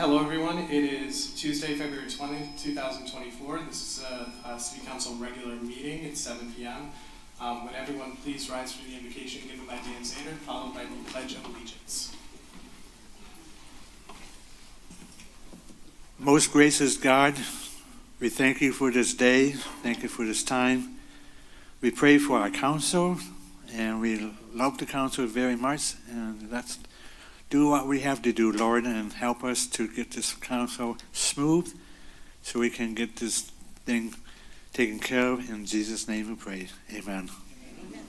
Hello everyone, it is Tuesday, February 20th, 2024. This is a City Council regular meeting at 7 p.m. Would everyone please rise for the invocation given by Dan Zander, followed by the Pledge of Allegiance. Most gracious God, we thank you for this day, thank you for this time. We pray for our council, and we love the council very much, and let's do what we have to do, Lord, and help us to get this council smooth so we can get this thing taken care of. In Jesus' name we pray. Amen. Amen.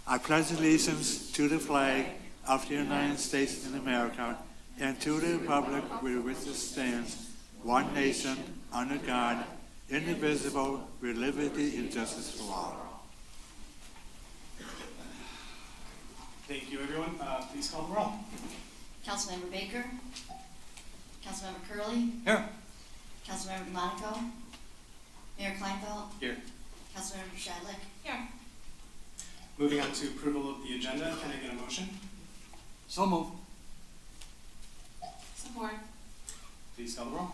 I pledge allegiance to the flag of the United States of America and to the republic which it stands, one nation, under God, indivisible, with liberty and justice for all. Thank you, everyone. Please call the roll. Councilmember Baker. Councilmember Curley. Here. Councilmember DeMonico. Mayor Kleinfeld. Here. Councilmember Shadlick. Here. Moving on to approval of the agenda, can I get a motion? So move. Support. Please call the roll.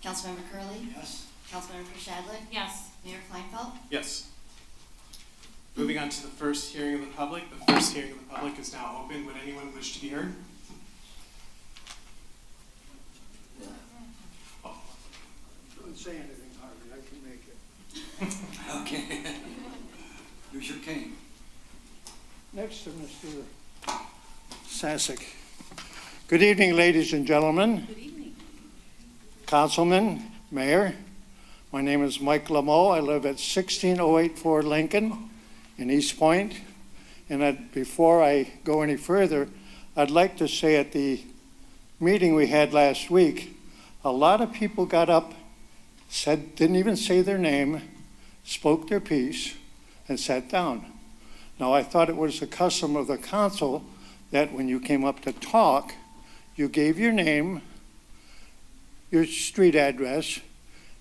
Councilmember Curley. Yes. Councilmember Shadlick. Yes. Mayor Kleinfeld. Yes. Moving on to the first hearing of the public. The first hearing of the public is now open. Would anyone wish to be heard? Don't say anything, Harvey, I can make it. Okay. Use your cane. Next to Mr. Sasek. Good evening, ladies and gentlemen. Good evening. Councilman, Mayor. My name is Mike Lameau. I live at 16084 Lincoln in Eastpointe. And before I go any further, I'd like to say at the meeting we had last week, a lot of people got up, didn't even say their name, spoke their piece, and sat down. Now, I thought it was the custom of the council that when you came up to talk, you gave your name, your street address,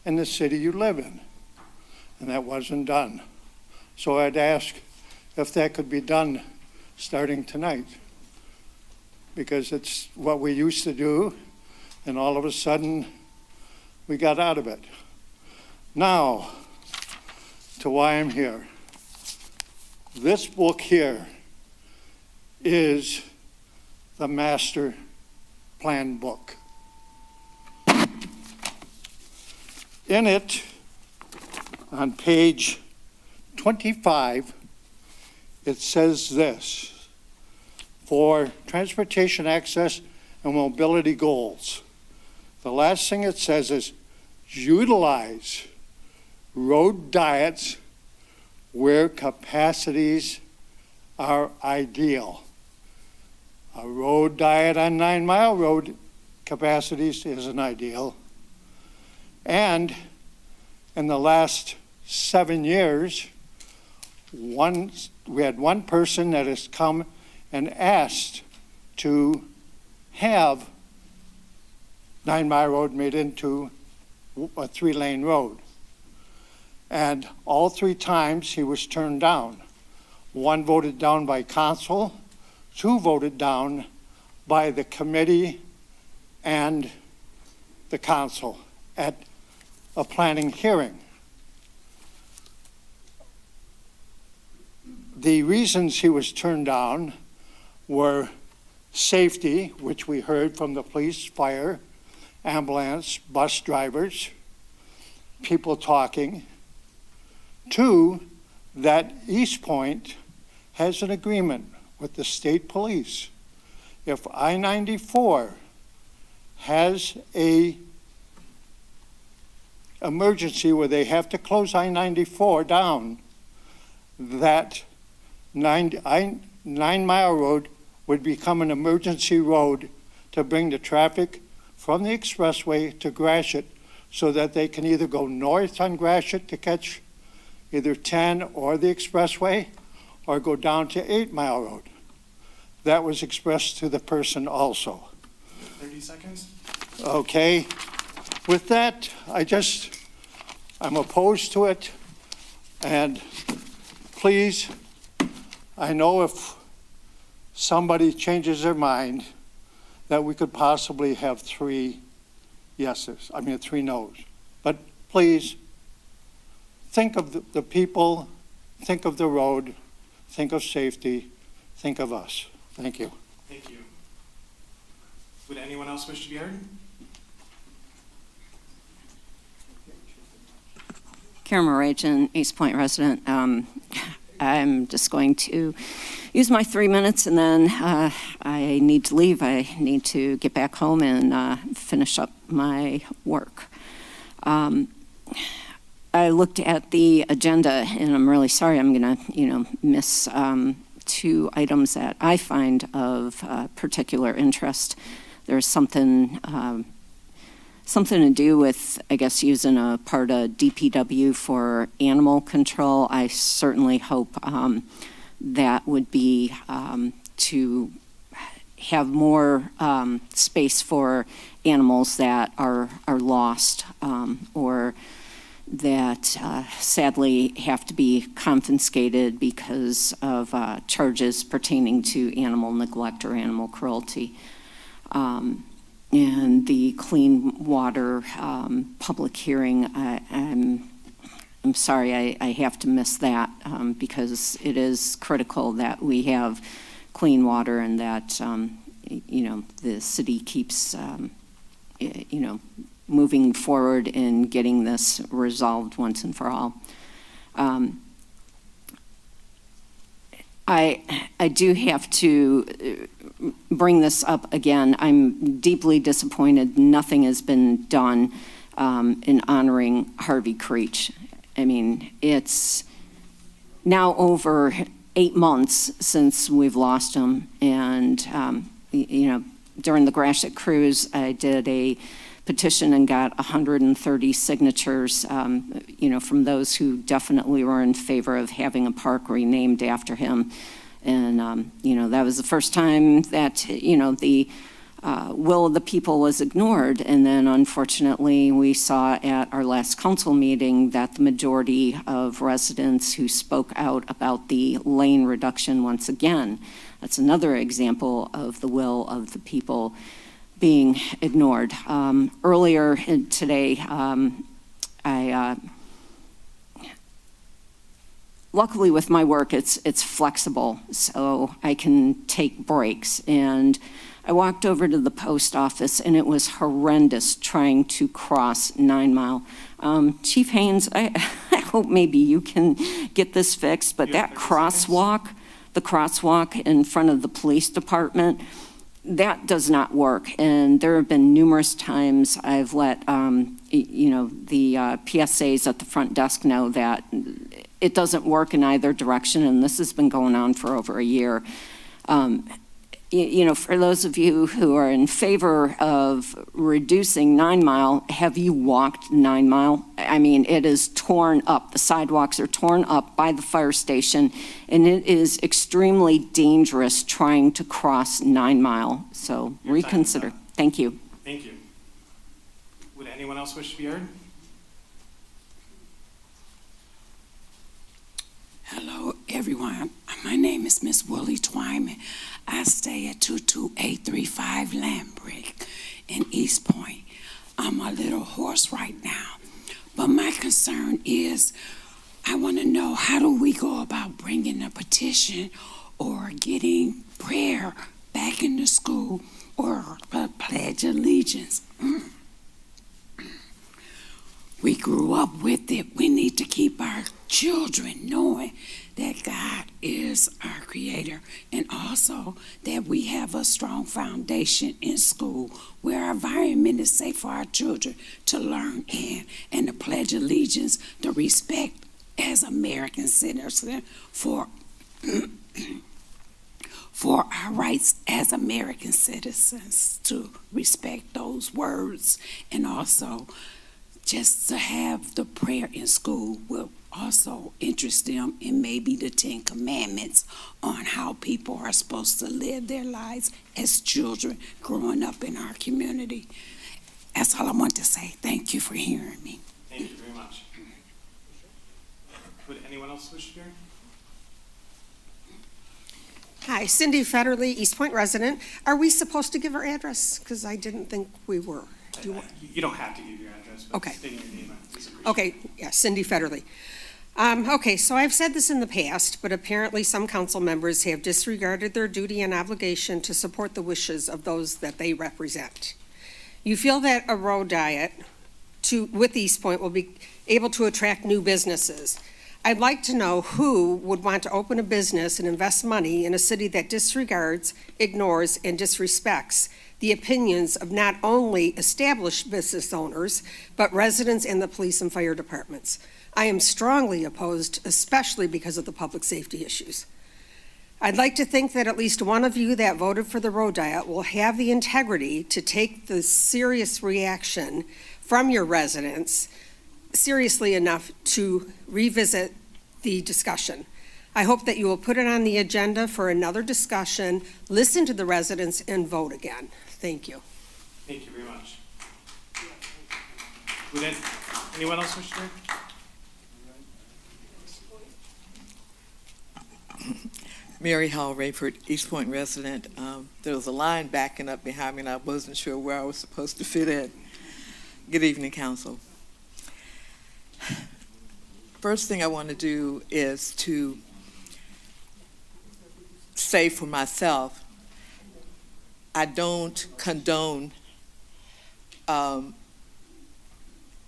and the city you live in. And that wasn't done. So I'd ask if that could be done starting tonight, because it's what we used to do, and all of a sudden we got out of it. Now, to why I'm here. This book here is the master plan book. In it, on page 25, it says this: for transportation access and mobility goals. The last thing it says is utilize road diets where capacities are ideal. A road diet on 9 Mile Road capacities isn't ideal. And in the last 7 years, we had one person that has come and asked to have 9 Mile Road made into a 3-lane road. And all 3 times he was turned down. 1 voted down by council, 2 voted down by the committee and the council at a planning hearing. The reasons he was turned down were safety, which we heard from the police, fire, ambulance, bus drivers, people talking. 2, that Eastpointe has an agreement with the state police. If I-94 has a emergency where they have to close I-94 down, that 9 Mile Road would become an emergency road to bring the traffic from the expressway to Gratiot, so that they can either go north on Gratiot to catch either 10 or the expressway, or go down to 8 Mile Road. That was expressed to the person also. 30 seconds. Okay. With that, I'm opposed to it. And please, I know if somebody changes their mind, that we could possibly have 3 yeses, 3 noes. But please, think of the people, think of the road, think of safety, think of us. Thank you. Thank you. Would anyone else wish to be heard? Karen Morajan, Eastpointe resident. I'm just going to use my 3 minutes, and then I need to leave. I need to get back home and finish up my work. I looked at the agenda, and I'm really sorry I'm going to, miss 2 items that I find of particular interest. There's something to do with, I guess, using a part of DPW for animal control. I certainly hope that would be to have more space for animals that are lost or that sadly have to be confiscated because of charges pertaining to animal neglect or animal cruelty. And the clean water public hearing, I'm sorry, I have to miss that because it is critical that we have clean water and that the city keeps moving forward in getting this resolved once and for all. I do have to bring this up again. I'm deeply disappointed nothing has been done in honoring Harvey Creech. I mean, it's now over 8 months since we've lost him, and during the Gratiot cruise, I did a petition and got 130 signatures, from those who definitely were in favor of having a park renamed after him. And, that was the first time that, the will of the people was ignored. And then, unfortunately, we saw at our last council meeting that the majority of residents who spoke out about the lane reduction once again. That's another example of the will of the people being ignored. Earlier today, luckily with my work, it's flexible, so I can take breaks. And I walked over to the post office, and it was horrendous trying to cross 9 Mile. Chief Haynes, I hope maybe you can get this fixed, but that crosswalk, the crosswalk in front of the police department, that does not work. And there have been numerous times I've let the PSAs at the front desk know that it doesn't work in either direction, and this has been going on for over a year. For those of you who are in favor of reducing 9 Mile, have you walked 9 Mile? I mean, it is torn up. The sidewalks are torn up by the fire station, and it is extremely dangerous trying to cross 9 Mile. So reconsider. Thank you. Thank you. Would anyone else wish to be heard? Hello, everyone. My name is Miss Willie Twyman. I stay at 22835 Lambrick in Eastpointe. I'm a little hoarse right now, but my concern is I want to know, how do we go about bringing a petition or getting prayer back into school or a pledge of allegiance? We grew up with it. We need to keep our children knowing that God is our creator, and also that we have a strong foundation in school where our environment is safe for our children to learn in, and to pledge allegiance, to respect as American citizens for our rights as American citizens, to respect those words, and also just to have the prayer in school will also interest them in maybe the 10 Commandments on how people are supposed to live their lives as children growing up in our community. That's all I want to say. Thank you for hearing me. Thank you very much. Would anyone else wish to be heard? Hi, Cindy Federley, Eastpointe resident. Are we supposed to give our address? Because I didn't think we were. Do you want? You don't have to give your address, but Okay. stating your name is appreciated. Okay, yeah, Cindy Federley. Okay, so I've said this in the past, but apparently some council members have disregarded their duty and obligation to support the wishes of those that they represent. You feel that a road diet with Eastpointe will be able to attract new businesses. I'd like to know who would want to open a business and invest money in a city that disregards, ignores, and disrespects the opinions of not only established business owners, but residents and the police and fire departments. I am strongly opposed, especially because of the public safety issues. I'd like to think that at least one of you that voted for the road diet will have the integrity to take the serious reaction from your residents seriously enough to revisit the discussion. I hope that you will put it on the agenda for another discussion, listen to the residents, and vote again. Thank you. Thank you very much. Anyone else wish to? Mary Hall Rayford, Eastpointe resident. There was a line backing up behind me and I wasn't sure where I was supposed to fit in. Good evening, council. First thing I want to do is to say for myself, I don't condone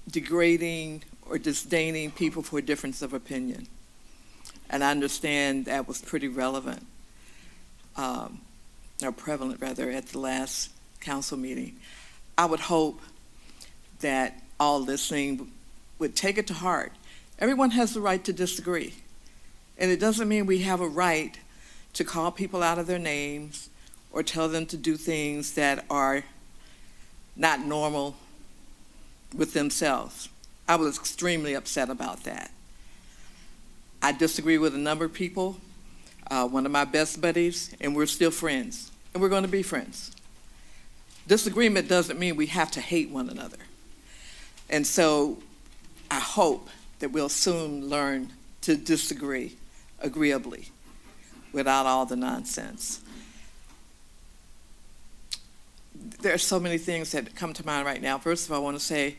degrading or disdaining people for a difference of opinion. And I understand that was pretty relevant, or prevalent rather, at the last council meeting. I would hope that all listening would take it to heart. Everyone has the right to disagree. And it doesn't mean we have a right to call people out of their names or tell them to do things that are not normal with themselves. I was extremely upset about that. I disagree with a number of people, one of my best buddies, and we're still friends, and we're going to be friends. Disagreement doesn't mean we have to hate one another. And so I hope that we'll soon learn to disagree agreeably without all the nonsense. There are so many things that come to mind right now. First of all, I want to say,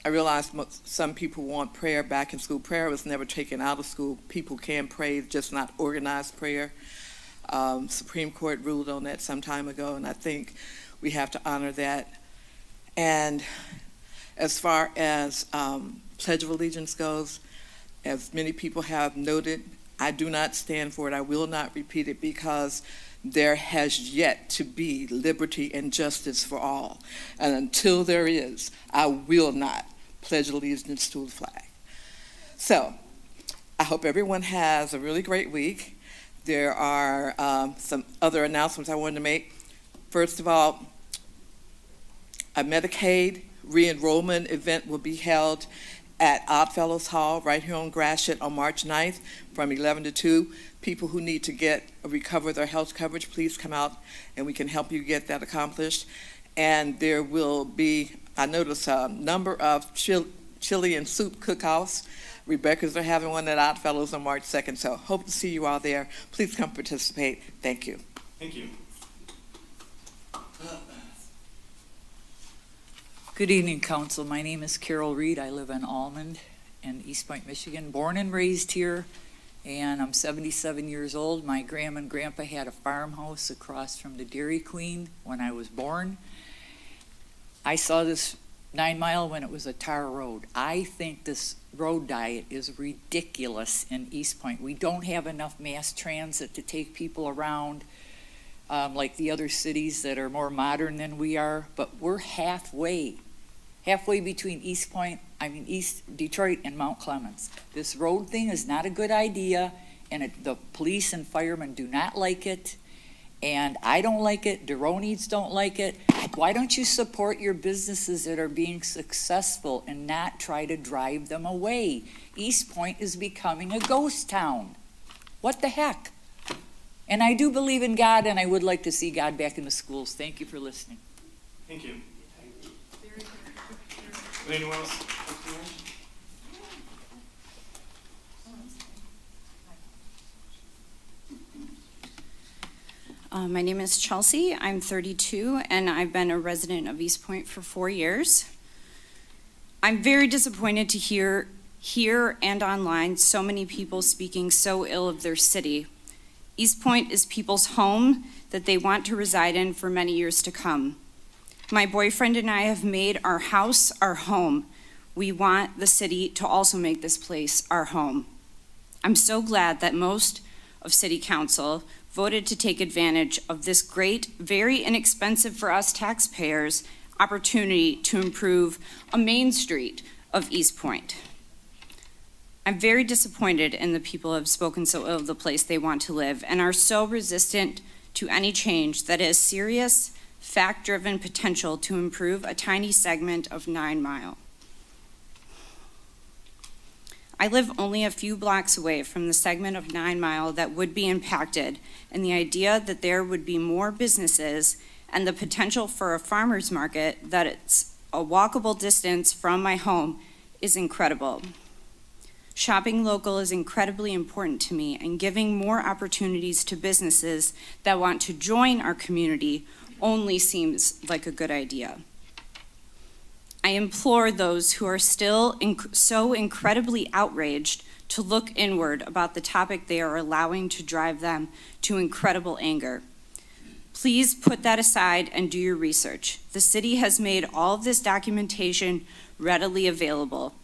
I realize some people want prayer back in school. Prayer was never taken out of school. People can pray, just not organized prayer. Supreme Court ruled on that some time ago, and I think we have to honor that. And as far as Pledge of Allegiance goes, as many people have noted, I do not stand for it. I will not repeat it because there has yet to be liberty and justice for all. And until there is, I will not pledge allegiance to the flag. So I hope everyone has a really great week. There are some other announcements I wanted to make. First of all, a Medicaid re-enrollment event will be held at Oddfellows Hall right here on Gratiot on March 9th from 11 to 2. People who need to recover their health coverage, please come out and we can help you get that accomplished. And there will be, I noticed, a number of chili and soup cook-offs. Rebecca's are having one at Oddfellows on March 2nd, so hope to see you all there. Please come participate. Thank you. Thank you. Good evening, Council. My name is Carol Reed. I live in Almond in Eastpointe, Michigan. Born and raised here, and I'm 77 years old. My grandma and grandpa had a farmhouse across from the Dairy Queen when I was born. I saw this 9 Mile when it was a tar road. I think this road diet is ridiculous in Eastpointe. We don't have enough mass transit to take people around like the other cities that are more modern than we are, but we're halfway between East Detroit and Mount Clemens. This road thing is not a good idea, and the police and firemen do not like it, and I don't like it. Deronies don't like it. Why don't you support your businesses that are being successful and not try to drive them away? Eastpointe is becoming a ghost town. What the heck? And I do believe in God, and I would like to see God back in the schools. Thank you for listening. Thank you. Would anyone else? My name is Chelsea. I'm 32, and I've been a resident of Eastpointe for 4 years. I'm very disappointed to hear here and online so many people speaking so ill of their city. Eastpointe is people's home that they want to reside in for many years to come. My boyfriend and I have made our house our home. We want the city to also make this place our home. I'm so glad that most of City Council voted to take advantage of this great, very inexpensive for us taxpayers, opportunity to improve a main street of Eastpointe. I'm very disappointed in the people who have spoken so ill of the place they want to live and are so resistant to any change that has serious, fact-driven potential to improve a tiny segment of 9 Mile. I live only a few blocks away from the segment of 9 Mile that would be impacted, and the idea that there would be more businesses and the potential for a farmer's market that it's a walkable distance from my home is incredible. Shopping local is incredibly important to me, and giving more opportunities to businesses that want to join our community only seems like a good idea. I implore those who are still so incredibly outraged to look inward about the topic they are allowing to drive them to incredible anger. Please put that aside and do your research. The city has made all of this documentation readily available.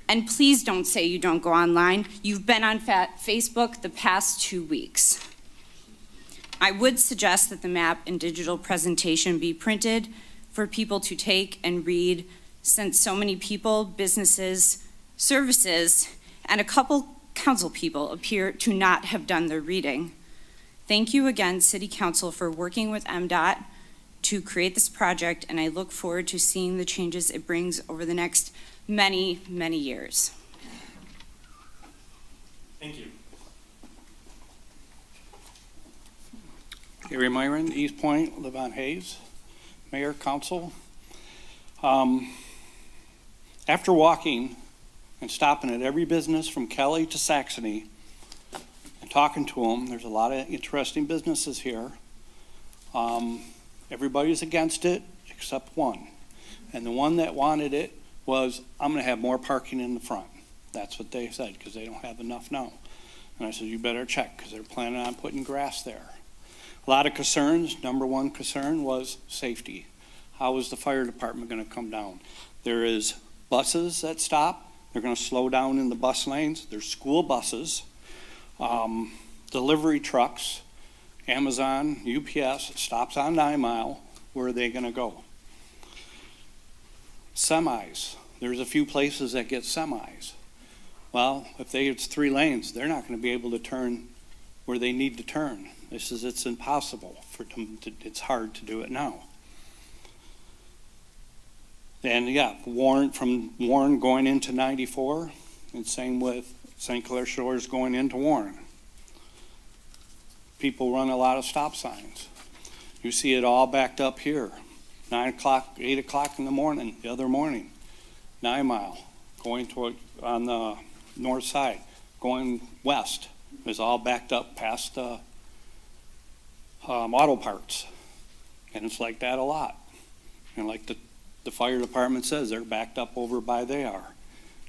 And please don't say you don't go online. You've been on Facebook the past 2 weeks. I would suggest that the map and digital presentation be printed for people to take and read, since so many people, businesses, services, and a couple council people appear to not have done their reading. Thank you again, City Council, for working with MDOT to create this project, and I look forward to seeing the changes it brings over the next many, many years. Thank you. Gary Myron, Eastpointe, live on Hayes, Mayor, Council. After walking and stopping at every business from Kelly to Saxony and talking to them, there's a lot of interesting businesses here. Everybody's against it except one. And the one that wanted it was, I'm going to have more parking in the front. That's what they said, because they don't have enough now. And I said, you better check, because they're planning on putting grass there. A lot of concerns. Number one concern was safety. How is the fire department going to come down? There is buses that stop. They're going to slow down in the bus lanes. There's school buses, delivery trucks, Amazon, UPS, stops on 9 Mile. Where are they going to go? Semis. There's a few places that get semis. Well, if it's 3 lanes, they're not going to be able to turn where they need to turn. It's impossible for them to, it's hard to do it now. And yeah, from Warren going into 94, and same with St. Clair Shores going into Warren. People run a lot of stop signs. You see it all backed up here. 9 o'clock, 8 o'clock in the morning, the other morning. 9 Mile, going toward, on the north side, going west, is all backed up past auto parts. And it's like that a lot. And like the fire department says, they're backed up over by they are.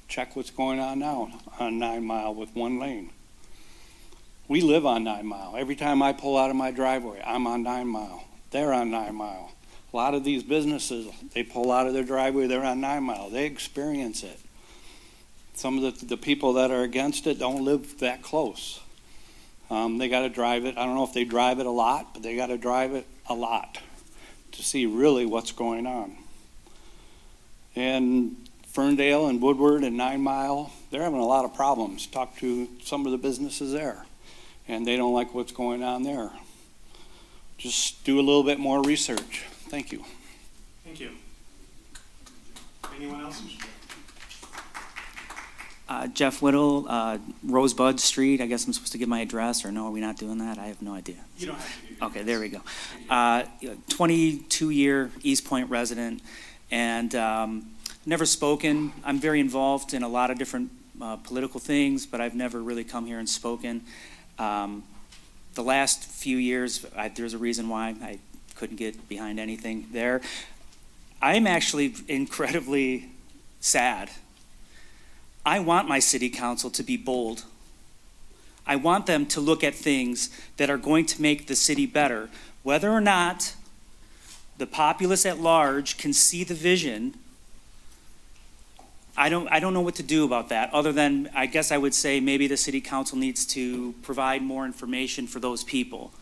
Check what's going on now on 9 Mile with 1 lane. We live on 9 Mile. Every time I pull out of my driveway, I'm on 9 Mile. They're on 9 Mile. A lot of these businesses, they pull out of their driveway, they're on 9 Mile. They experience it. Some of the people that are against it don't live that close. They got to drive it. I don't know if they drive it a lot, but they got to drive it a lot to see really what's going on. And Ferndale and Woodward and 9 Mile, they're having a lot of problems. Talk to some of the businesses there, and they don't like what's going on there. Just do a little bit more research. Thank you. Thank you. Anyone else? Jeff Whittle, Rosebud Street. I guess I'm supposed to give my address, or no, are we not doing that? I have no idea. You don't have to do that. Okay, there we go. 22-year Eastpointe resident, and never spoken. I'm very involved in a lot of different political things, but I've never really come here and spoken. the last few years, there's a reason why I couldn't get behind anything there. I'm actually incredibly sad. I want my city council to be bold. I want them to look at things that are going to make the city better. Whether or not the populace at large can see the vision, I don't know what to do about that, other than I guess I would say maybe the city council needs to provide more information for those people.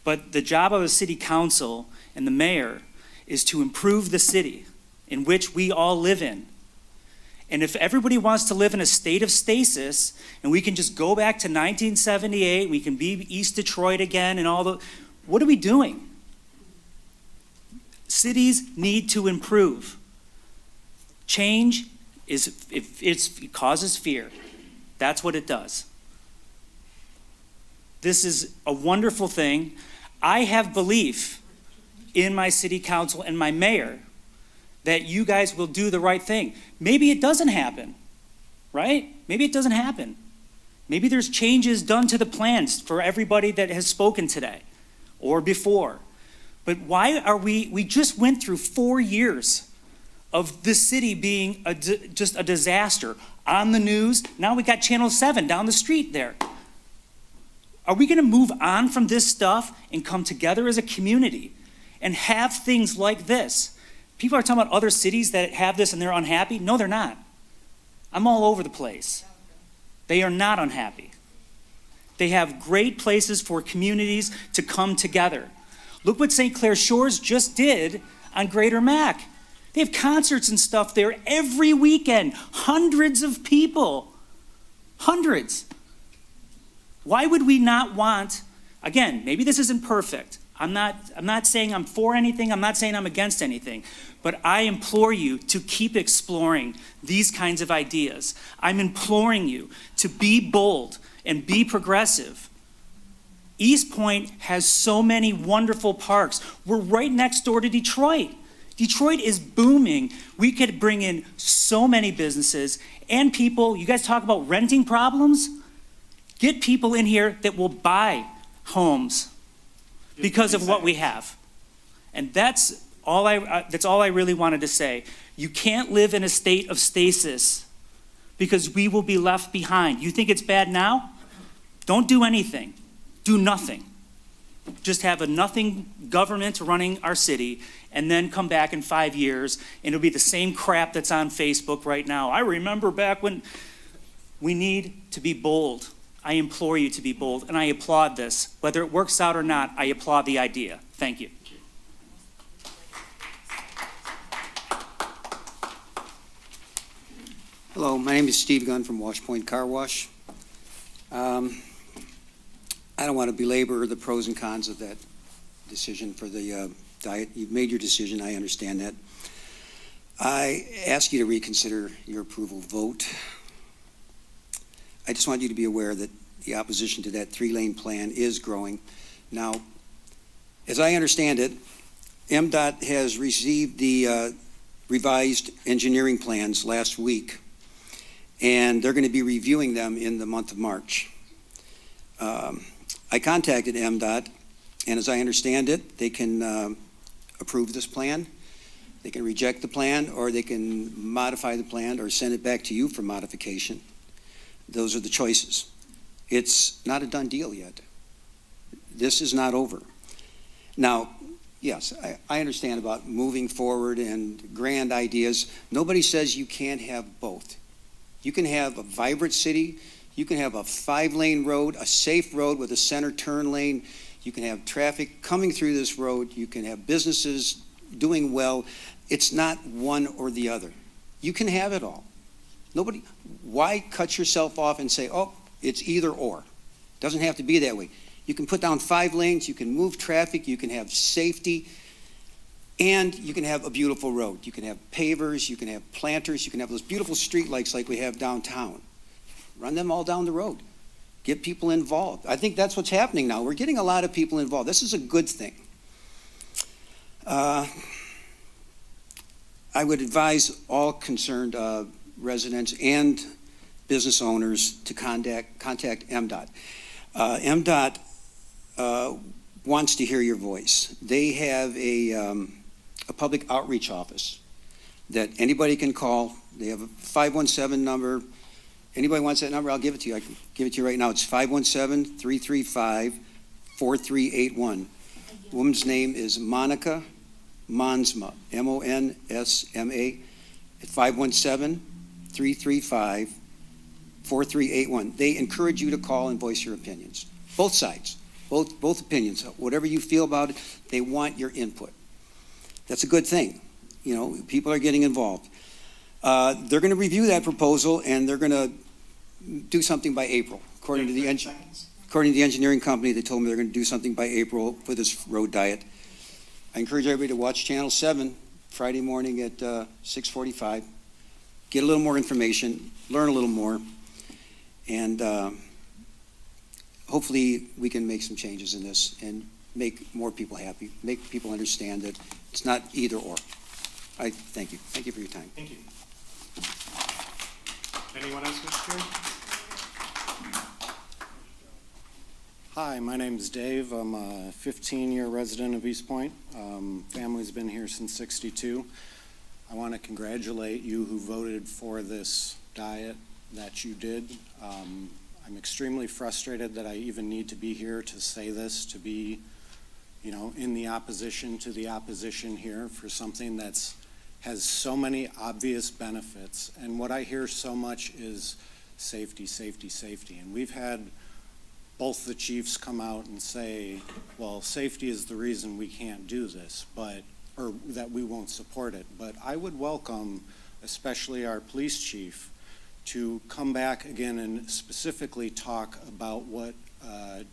But the job of a city council and the mayor is to improve the city in which we all live in. And if everybody wants to live in a state of stasis and we can just go back to 1978, we can be East Detroit again and all the, what are we doing? Cities need to improve. Change it causes fear. That's what it does. This is a wonderful thing. I have belief in my city council and my mayor that you guys will do the right thing. Maybe it doesn't happen, right? Maybe it doesn't happen. Maybe there's changes done to the plans for everybody that has spoken today or before. But why are we just went through 4 years of the city being just a disaster on the news. Now we got Channel 7 down the street there. Are we going to move on from this stuff and come together as a community and have things like this? People are talking about other cities that have this and they're unhappy. No, they're not. I'm all over the place. They are not unhappy. They have great places for communities to come together. Look what St. Clair Shores just did on Greater Mac. They have concerts and stuff there every weekend. Hundreds of people. Hundreds. Why would we not want, again, maybe this isn't perfect. I'm not saying I'm for anything. I'm not saying I'm against anything. But I implore you to keep exploring these kinds of ideas. I'm imploring you to be bold and be progressive. Eastpointe has so many wonderful parks. We're right next door to Detroit. Detroit is booming. We could bring in so many businesses and people. You guys talk about renting problems? Get people in here that will buy homes because of what we have. And that's all I really wanted to say. You can't live in a state of stasis because we will be left behind. You think it's bad now? Don't do anything. Do nothing. Just have a nothing government running our city and then come back in 5 years and it'll be the same crap that's on Facebook right now. I remember back when. We need to be bold. I implore you to be bold, and I applaud this. Whether it works out or not, I applaud the idea. Thank you. Hello, my name is Steve Gunn from Washpointe Car Wash. I don't want to belabor the pros and cons of that decision for the diet. You've made your decision, I understand that. I ask you to reconsider your approval vote. I just want you to be aware that the opposition to that 3-lane plan is growing. Now, as I understand it, MDOT has received the revised engineering plans last week, and they're going to be reviewing them in the month of March. I contacted MDOT, and as I understand it, they can approve this plan, they can reject the plan, or they can modify the plan or send it back to you for modification. Those are the choices. It's not a done deal yet. This is not over. Now, yes, I understand about moving forward and grand ideas. Nobody says you can't have both. You can have a vibrant city. You can have a 5-lane road, a safe road with a center turn lane. You can have traffic coming through this road. You can have businesses doing well. It's not one or the other. You can have it all. Why cut yourself off and say, oh, it's either or? It doesn't have to be that way. You can put down 5 lanes, you can move traffic, you can have safety, and you can have a beautiful road. You can have pavers, you can have planters, you can have those beautiful street lights like we have downtown. Run them all down the road. Get people involved. I think that's what's happening now. We're getting a lot of people involved. This is a good thing. I would advise all concerned residents and business owners to contact MDOT. MDOT wants to hear your voice. They have a public outreach office that anybody can call. They have a 517 number. Anybody wants that number, I'll give it to you. I can give it to you right now. It's 517-335-4381. The woman's name is Monica Monsma, M-O-N-S-M-A, at 517-335-4381. They encourage you to call and voice your opinions. Both sides, both opinions. Whatever you feel about it, they want your input. That's a good thing. You know, people are getting involved. They're going to review that proposal, and they're going to do something by April. According to the engineering company, they told me they're going to do something by April for this road diet. I encourage everybody to watch Channel 7 Friday morning at 6:45. Get a little more information, learn a little more, and hopefully we can make some changes in this and make more people happy, make people understand that it's not either or. I thank you. Thank you for your time. Thank you. Anyone else, Mr. Chair? Hi, my name is Dave. I'm a 15-year resident of Eastpointe. Family's been here since '62. I want to congratulate you who voted for this diet that you did. I'm extremely frustrated that I even need to be here to say this, to be, you know, in the opposition to the opposition here for something that's has so many obvious benefits. And what I hear so much is safety, safety, safety. And we've had both the chiefs come out and say, well, safety is the reason we can't do this, or that we won't support it. But I would welcome, especially our police chief, to come back again and specifically talk about what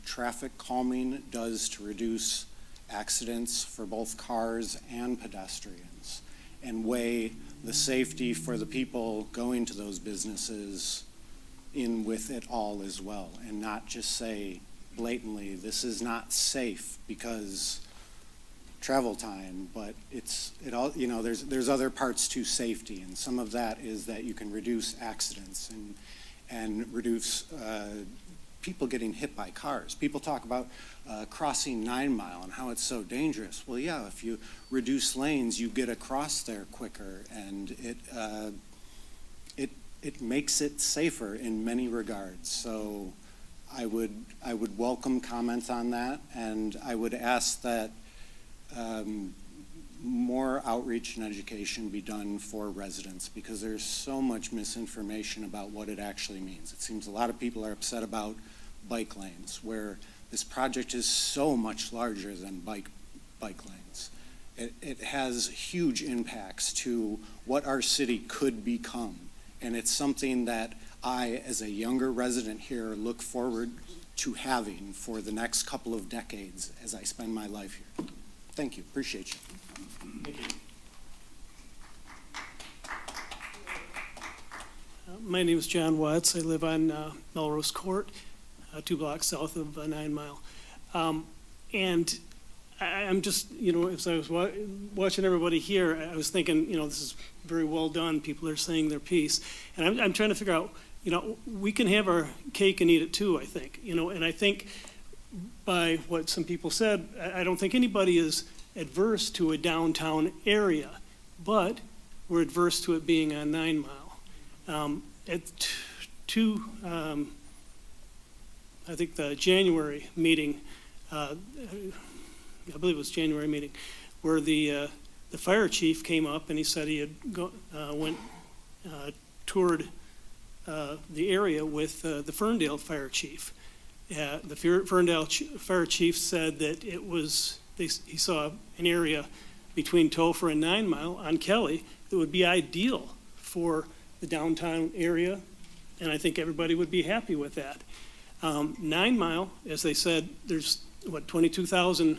traffic calming does to reduce accidents for both cars and pedestrians, and weigh the safety for the people going to those businesses in with it all as well, and not just say blatantly, this is not safe because travel time, but there's other parts to safety, and some of that is that you can reduce accidents and reduce people getting hit by cars. People talk about crossing 9 Mile and how it's so dangerous. Well, yeah, if you reduce lanes, you get across there quicker, and it makes it safer in many regards. So I would welcome comments on that, and I would ask that more outreach and education be done for residents, because there's so much misinformation about what it actually means. It seems a lot of people are upset about bike lanes, where this project is so much larger than bike lanes. It has huge impacts to what our city could become, and it's something that I, as a younger resident here, look forward to having for the next couple of decades as I spend my life here. Thank you. Appreciate you. Thank you. My name is John Watts. I live on Melrose Court, 2 blocks south of 9 Mile. And I'm just, as I was watching everybody here, I was thinking, this is very well done. People are saying their piece. And I'm trying to figure out, we can have our cake and eat it too, I think. And I think by what some people said, I don't think anybody is adverse to a downtown area, but we're adverse to it being on 9 Mile. I think the January meeting, I believe it was January meeting, where the fire chief came up and he said he had toured the area with the Ferndale fire chief. The Ferndale fire chief said that he saw an area between Topher and 9 Mile on Kelly that would be ideal for the downtown area, and I think everybody would be happy with that. 9 Mile, as they said, there's 22,000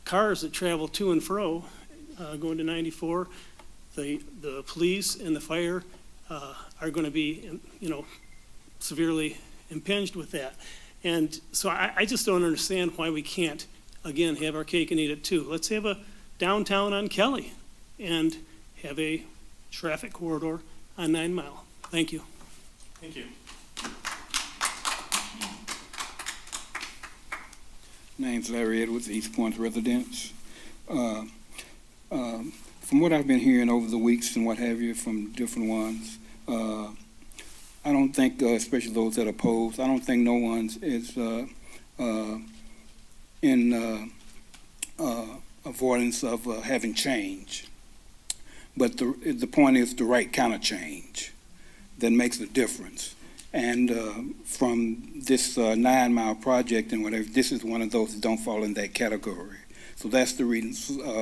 cars that travel to and fro going to 94. The police and the fire are going to be, severely impinged with that. And so I just don't understand why we can't, again, have our cake and eat it too. Let's have a downtown on Kelly and have a traffic corridor on 9 Mile. Thank you. Thank you. Name's Larry Edwards, Eastpointe residence. From what I've been hearing over the weeks and what have you from different ones, I don't think, especially those that oppose, I don't think no one is in avoidance of having change. But the point is the right kind of change that makes a difference. And from this 9 Mile project and whatever, this is one of those that don't fall in that category. So that's the reason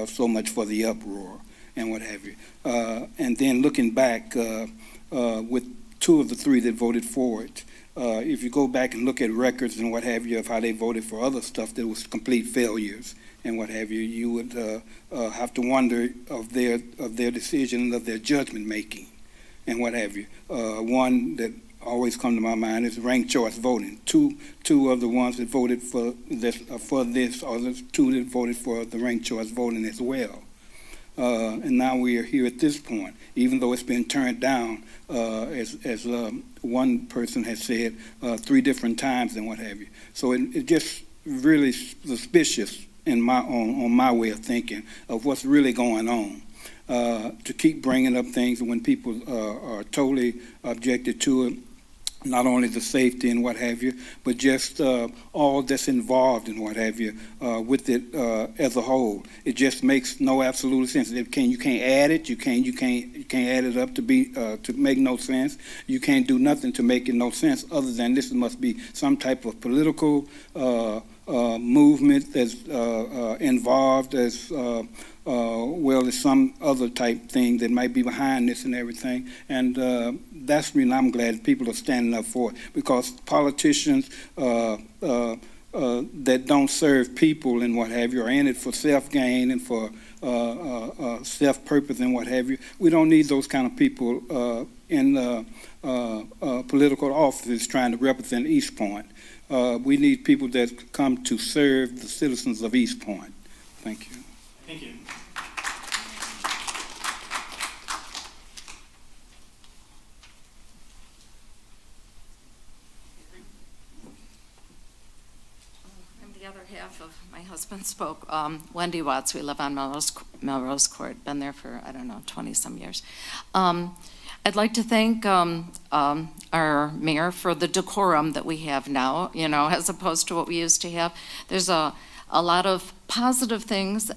so much for the uproar and what have you. And then looking back with 2 of the 3 that voted for it, if you go back and look at records and what have you of how they voted for other stuff that was complete failures and what have you, you would have to wonder of their decision and of their judgment making and what have you. One that always come to my mind is ranked choice voting. Two of the ones that voted for this are the 2 that voted for the ranked choice voting as well. And now we are here at this point, even though it's been turned down, as one person has said, 3 different times and what have you. So it just really suspicious on my way of thinking of what's really going on. To keep bringing up things when people are totally objected to it, not only the safety and what have you, but just all that's involved and what have you with it as a whole. It just makes no absolute sense. You can't add it. You can't add it up to make no sense. You can't do nothing to make it no sense other than this must be some type of political movement that's involved as well as some other type thing that might be behind this and everything. And that's the reason I'm glad people are standing up for it, because politicians that don't serve people and what have you are in it for self-gain and for self-purpose and what have you. We don't need those kind of people in political offices trying to represent Eastpointe. We need people that come to serve the citizens of Eastpointe. Thank you. Thank you. I'm the other half of my husband spoke. Wendy Watts, we live on Melrose Court, been there for, 20-some years. I'd like to thank our mayor for the decorum that we have now, as opposed to what we used to have. There's a lot of positive things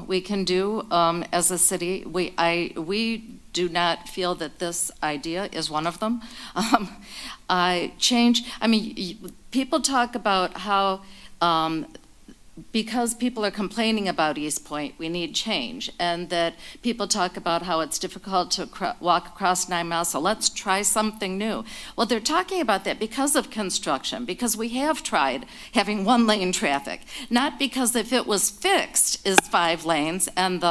we can do as a city. We do not feel that this idea is one of them. People talk about how because people are complaining about Eastpointe, we need change, and that people talk about how it's difficult to walk across 9 miles, so let's try something new. Well, they're talking about that because of construction, because we have tried having 1-lane traffic, not because if it was fixed is 5 lanes and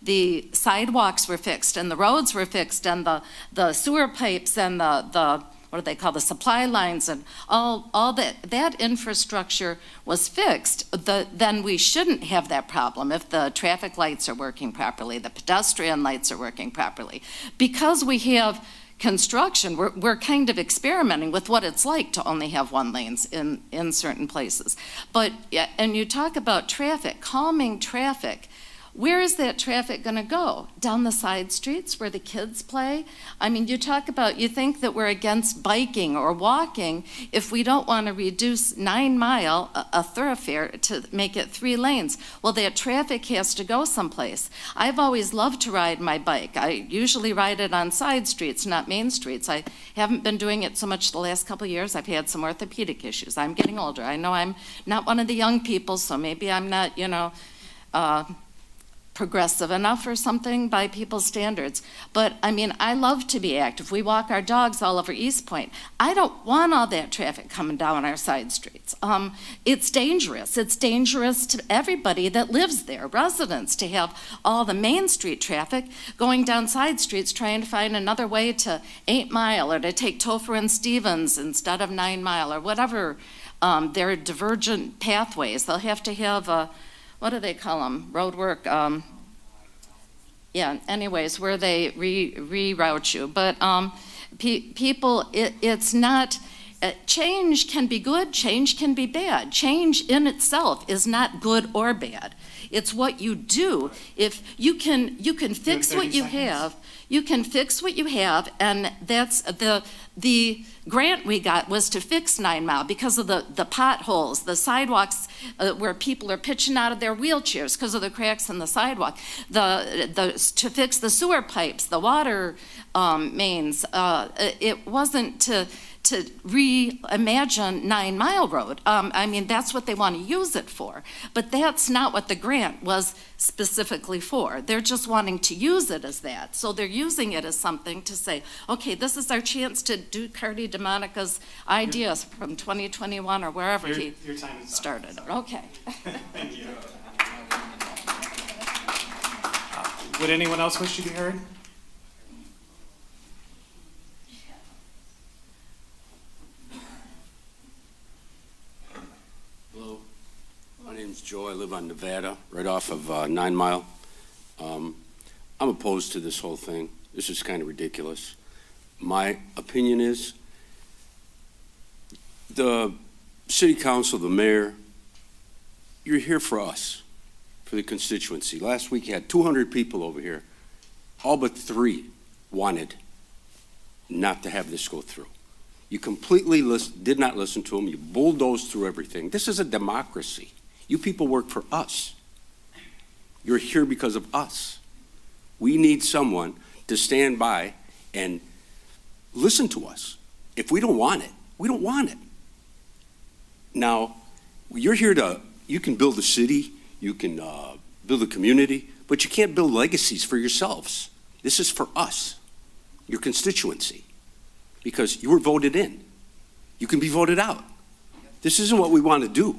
the sidewalks were fixed and the roads were fixed and the sewer pipes and the what do they call the supply lines and all that infrastructure was fixed, then we shouldn't have that problem if the traffic lights are working properly, the pedestrian lights are working properly. Because we have construction, we're kind of experimenting with what it's like to only have 1 lanes in certain places. But, and you talk about traffic, calming traffic. Where is that traffic going to go? Down the side streets where the kids play? You think that we're against biking or walking if we don't want to reduce 9 Mile, a thoroughfare, to make it 3 lanes. Well, that traffic has to go someplace. I've always loved to ride my bike. I usually ride it on side streets, not main streets. I haven't been doing it so much the last couple of years. I've had some orthopedic issues. I'm getting older. I know I'm not one of the young people, so maybe I'm not, progressive enough or something by people's standards. But I love to be active. We walk our dogs all over Eastpointe. I don't want all that traffic coming down our side streets. It's dangerous. It's dangerous to everybody that lives there, residents, to have all the Main Street traffic going down side streets trying to find another way to 8 Mile or to take Topher and Stevens instead of 9 Mile or whatever. They're divergent pathways. They'll have to have what do they call them? Road work. Anyways, where they reroute you. But people, it's not change can be good, change can be bad. Change in itself is not good or bad. It's what you do. If you can fix what you have, you can fix what you have, and that's the grant we got was to fix 9 Mile because of the potholes, the sidewalks where people are pitching out of their wheelchairs because of the cracks in the sidewalk, to fix the sewer pipes, the water mains. It wasn't to reimagine 9 Mile Road. I mean, that's what they want to use it for. But that's not what the grant was specifically for. They're just wanting to use it as that. So they're using it as something to say, okay, this is our chance to do Cardi DeMonica's ideas from 2021 or wherever he Your time is up. started. Okay. Thank you. Would anyone else wish to be heard? Hello, my name's Joe. I live on Nevada, right off of 9 Mile. I'm opposed to this whole thing. This is kind of ridiculous. My opinion is the city council, the mayor, you're here for us, for the constituency. Last week you had 200 people over here. All but 3 wanted not to have this go through. You completely did not listen to them. You bulldozed through everything. This is a democracy. You people work for us. You're here because of us. We need someone to stand by and listen to us. If we don't want it, we don't want it. Now, you're here you can build a city, you can build a community, but you can't build legacies for yourselves. This is for us, your constituency. Because you were voted in. You can be voted out. This isn't what we want to do.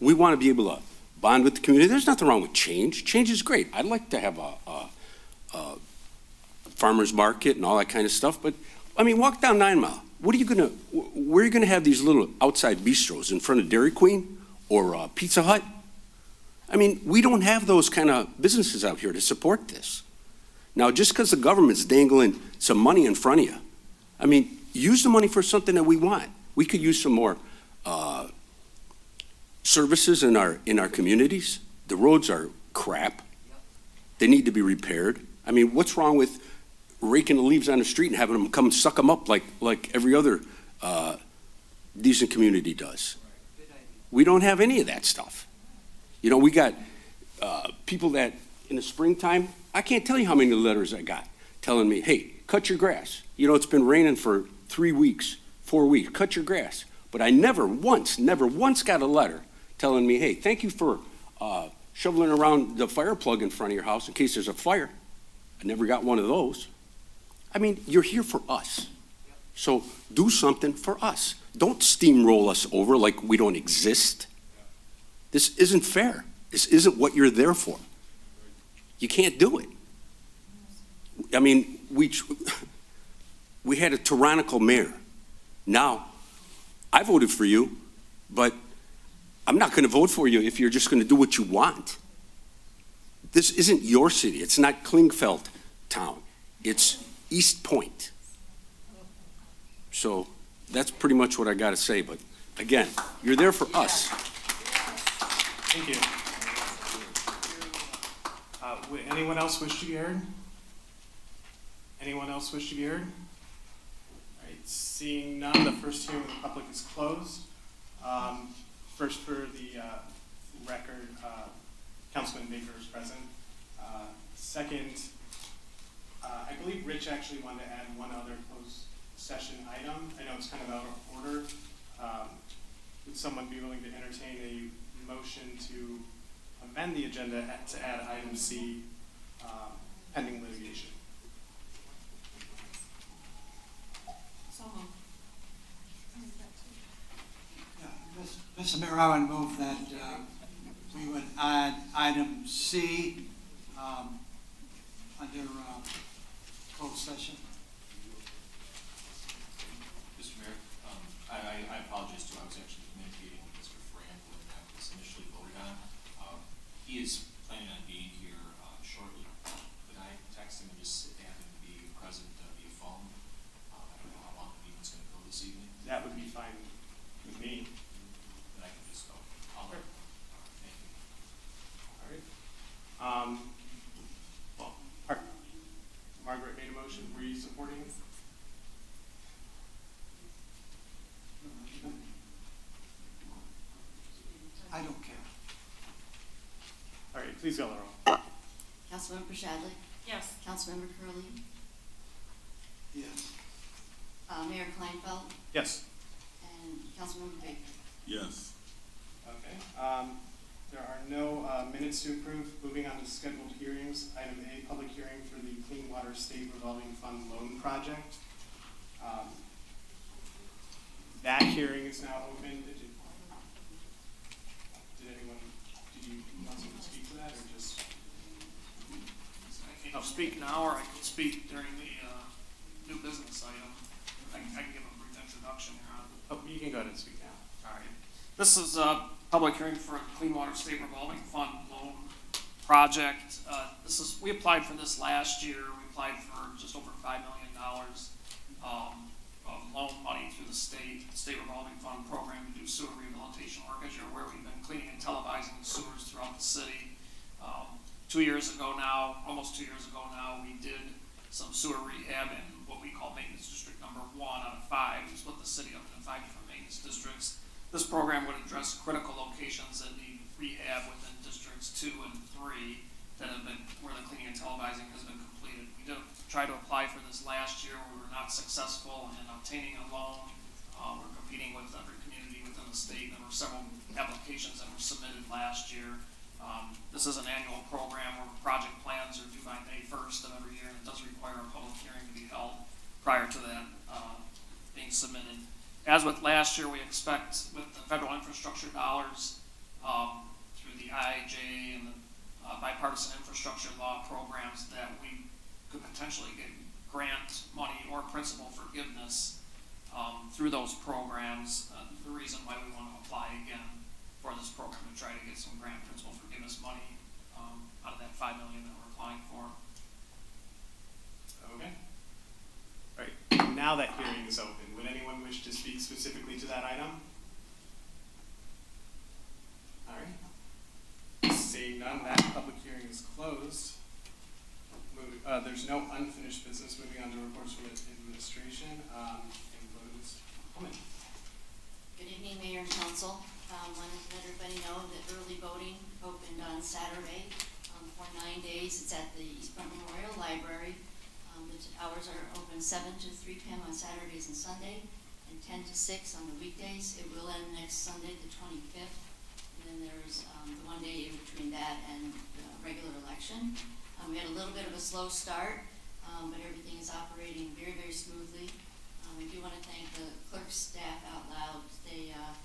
We want to be able to bond with the community. There's nothing wrong with change. Change is great. I'd like to have a farmer's market and all that kind of stuff, but I mean, walk down 9 Mile. Where are you going to have these little outside bistros in front of Dairy Queen or Pizza Hut? I mean, we don't have those kind of businesses out here to support this. Now, just because the government's dangling some money in front of you, I mean, use the money for something that we want. We could use some more services in our communities. The roads are crap. They need to be repaired. I mean, what's wrong with raking the leaves on the street and having them come suck them up like every other decent community does? We don't have any of that stuff. You know, we got people that in the springtime, I can't tell you how many letters I got telling me, hey, cut your grass. You know, it's been raining for 3 weeks, 4 weeks, cut your grass. But I never once got a letter telling me, hey, thank you for shoveling around the fire plug in front of your house in case there's a fire. I never got one of those. I mean, you're here for us. So do something for us. Don't steamroll us over like we don't exist. This isn't fair. This isn't what you're there for. You can't do it. I mean, we had a tyrannical mayor. Now, I voted for you, but I'm not going to vote for you if you're just going to do what you want. This isn't your city. It's not Klingfeld town. It's Eastpointe. So that's pretty much what I got to say. But again, you're there for us. Thank you. Would anyone else wish to be heard? Anyone else wish to be heard? All right, seeing none, the first hearing of the public is closed. First, for the record, Councilman Baker is present. Second, I believe Rich actually wanted to add one other closed session item. I know it's kind of out of order. Would someone be willing to entertain a motion to amend the agenda to add item C, pending litigation? Mr. Mayor, I would move that we would add item C under closed session. Mr. Mayor, I apologize too. I was actually communicating with Mr. Frank when that was initially voted on. He is planning on being here shortly. Could I text him and just have him be present via phone? I don't know how long the meeting's going to go this evening. reporting? I don't care. All right, please call the roll. Councilmember Shadlick? Yes. Councilmember Curley, Yes. Mayor Kleinfeld, Yes. and Councilmember Baker. Yes. Okay, there are no minutes to approve. Moving on to scheduled hearings. Item A, public hearing for the Clean Water State Revolving Fund Loan Project. That hearing is now open. Did you want someone to speak to that, or just? I can speak now, or I can speak during the new business item. I can give a brief introduction here on. Oh, you can go ahead and speak now. All right. This is a public hearing for a Clean Water State Revolving Fund loan project. We applied for this last year. We applied for just over $5 million of loan money through the state revolving fund program to do sewer rehabilitation work. As you're aware, we've been cleaning and televising the sewers throughout the city. 2 years ago now, almost 2 years ago now, we did some sewer rehab in what we call maintenance district number 1 out of 5. We split the city up into 5 different maintenance districts. This program would address critical locations that need rehab within districts 2 and 3 that have been, where the cleaning and televising has been completed. We did try to apply for this last year. We were not successful in obtaining a loan. We're competing with every community within the state. There were several applications that were submitted last year. This is an annual program where project plans are due by May 1st of every year, and it does require a public hearing to be held prior to that being submitted. As with last year, we expect with the federal infrastructure dollars through the IIJ and the bipartisan infrastructure law programs that we could potentially get grant money or principal forgiveness through those programs. The reason why we want to apply again for this program to try to get some grant principal forgiveness money out of that $5 million that we're applying for. Okay. All right, now that hearing is open, would anyone wish to speak specifically to that item? All right. Seeing none, that public hearing is closed. There's no unfinished business. Moving on to reports from administration. Includes comment. Good evening, Mayor and Council. Wanted to let everybody know that early voting opened on Saturday for 9 days. It's at the Eastpointe Memorial Library. The hours are open 7 to 3 p.m. on Saturdays and Sunday, and 10 to 6 on the weekdays. It will end next Sunday, the 25th. And then there's the 1 day in between that and the regular election. We had a little bit of a slow start, but everything is operating very, very smoothly. I do want to thank the clerk's staff out loud. They are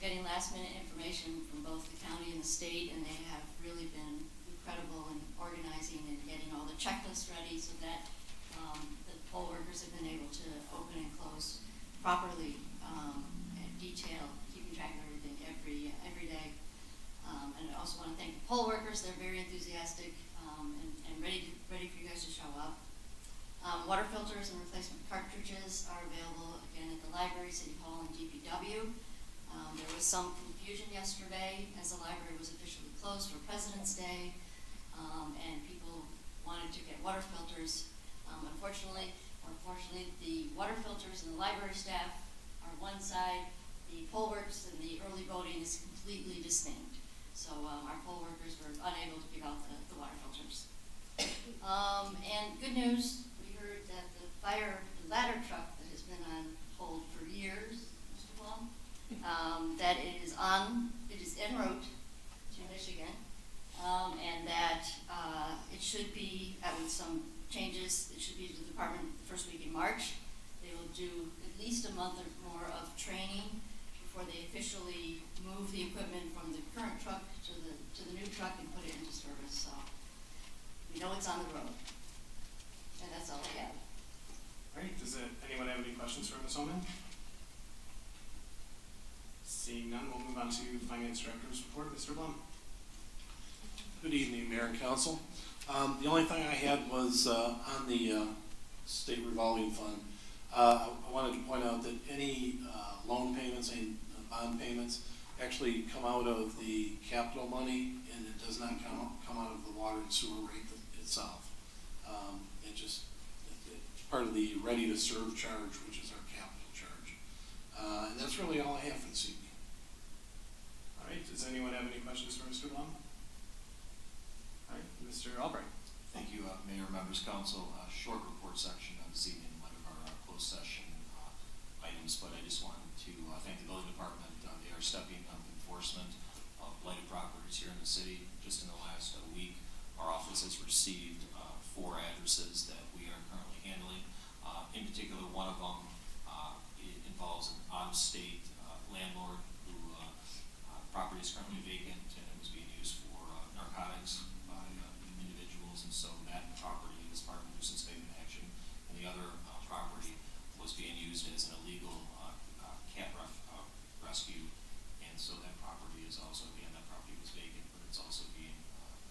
getting last-minute information from both the county and the state, and they have really been incredible in organizing and getting all the checklists ready so that the poll workers have been able to open and close properly, and detailed, keeping track of everything every day. And I also want to thank the poll workers. They're very enthusiastic and ready for you guys to show up. Water filters and replacement cartridges are available again at the library, City Hall, and DPW. There was some confusion yesterday as the library was officially closed for President's Day, and people wanted to get water filters. Unfortunately, the water filters and the library staff are one side. The poll workers and the early voting is completely distinct. So our poll workers were unable to give out the water filters. And good news, we heard that the ladder truck that has been on hold for years, Mr. Blum, that it is en route to Michigan, and that it should be, with some changes, it should be to the department the first week in March. They will do at least a month or more of training before they officially move the equipment from the current truck to the new truck and put it into service. So we know it's on the road. And that's all I have. All right, does anyone have any questions for Ms. Holman? Seeing none, we'll move on to Finance Director's report. Mr. Blum. Good evening, Mayor and Council. The only thing I had was on the state revolving fund. I wanted to point out that any loan payments and bond payments actually come out of the capital money, and it does not come out of the water and sewer rate itself. It's part of of the ready-to-serve charge, which is our capital charge. And that's really all I have for this evening. All right, does anyone have any questions for Mr. Blum? All right, Mr. Albright. Thank you, Mayor, members, council. Short report section this evening in light of our closed session items, but I just wanted to thank the building department. They are stepping up enforcement of blighted properties here in the city. Just in the last week, our office has received 4 addresses that we are currently handling. In particular, one of them it involves an out-of-state landlord who property is currently vacant and it was being used for narcotics by individuals, and so that property is part of a nuisance abatement action. And the other property was being used as an illegal cat rescue, and so that property is also, again, that property was vacant, but it's also being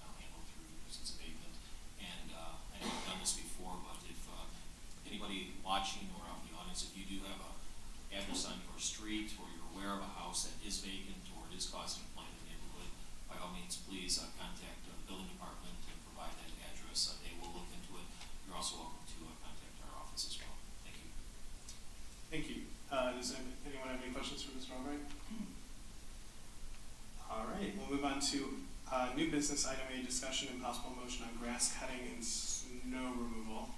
now handled through nuisance abatement. And I know I've done this before, but if anybody watching or out in the audience, if you do have a address on your street or you're aware of a house that is vacant or it is causing a blight in the neighborhood, by all means, please contact the building department and provide that address. They will look into it. You're also welcome to contact our office as well. Thank you. Thank you. Does anyone have any questions for Mr. Albright? All right, we'll move on to new business item A, discussion and possible motion on grass cutting and snow removal.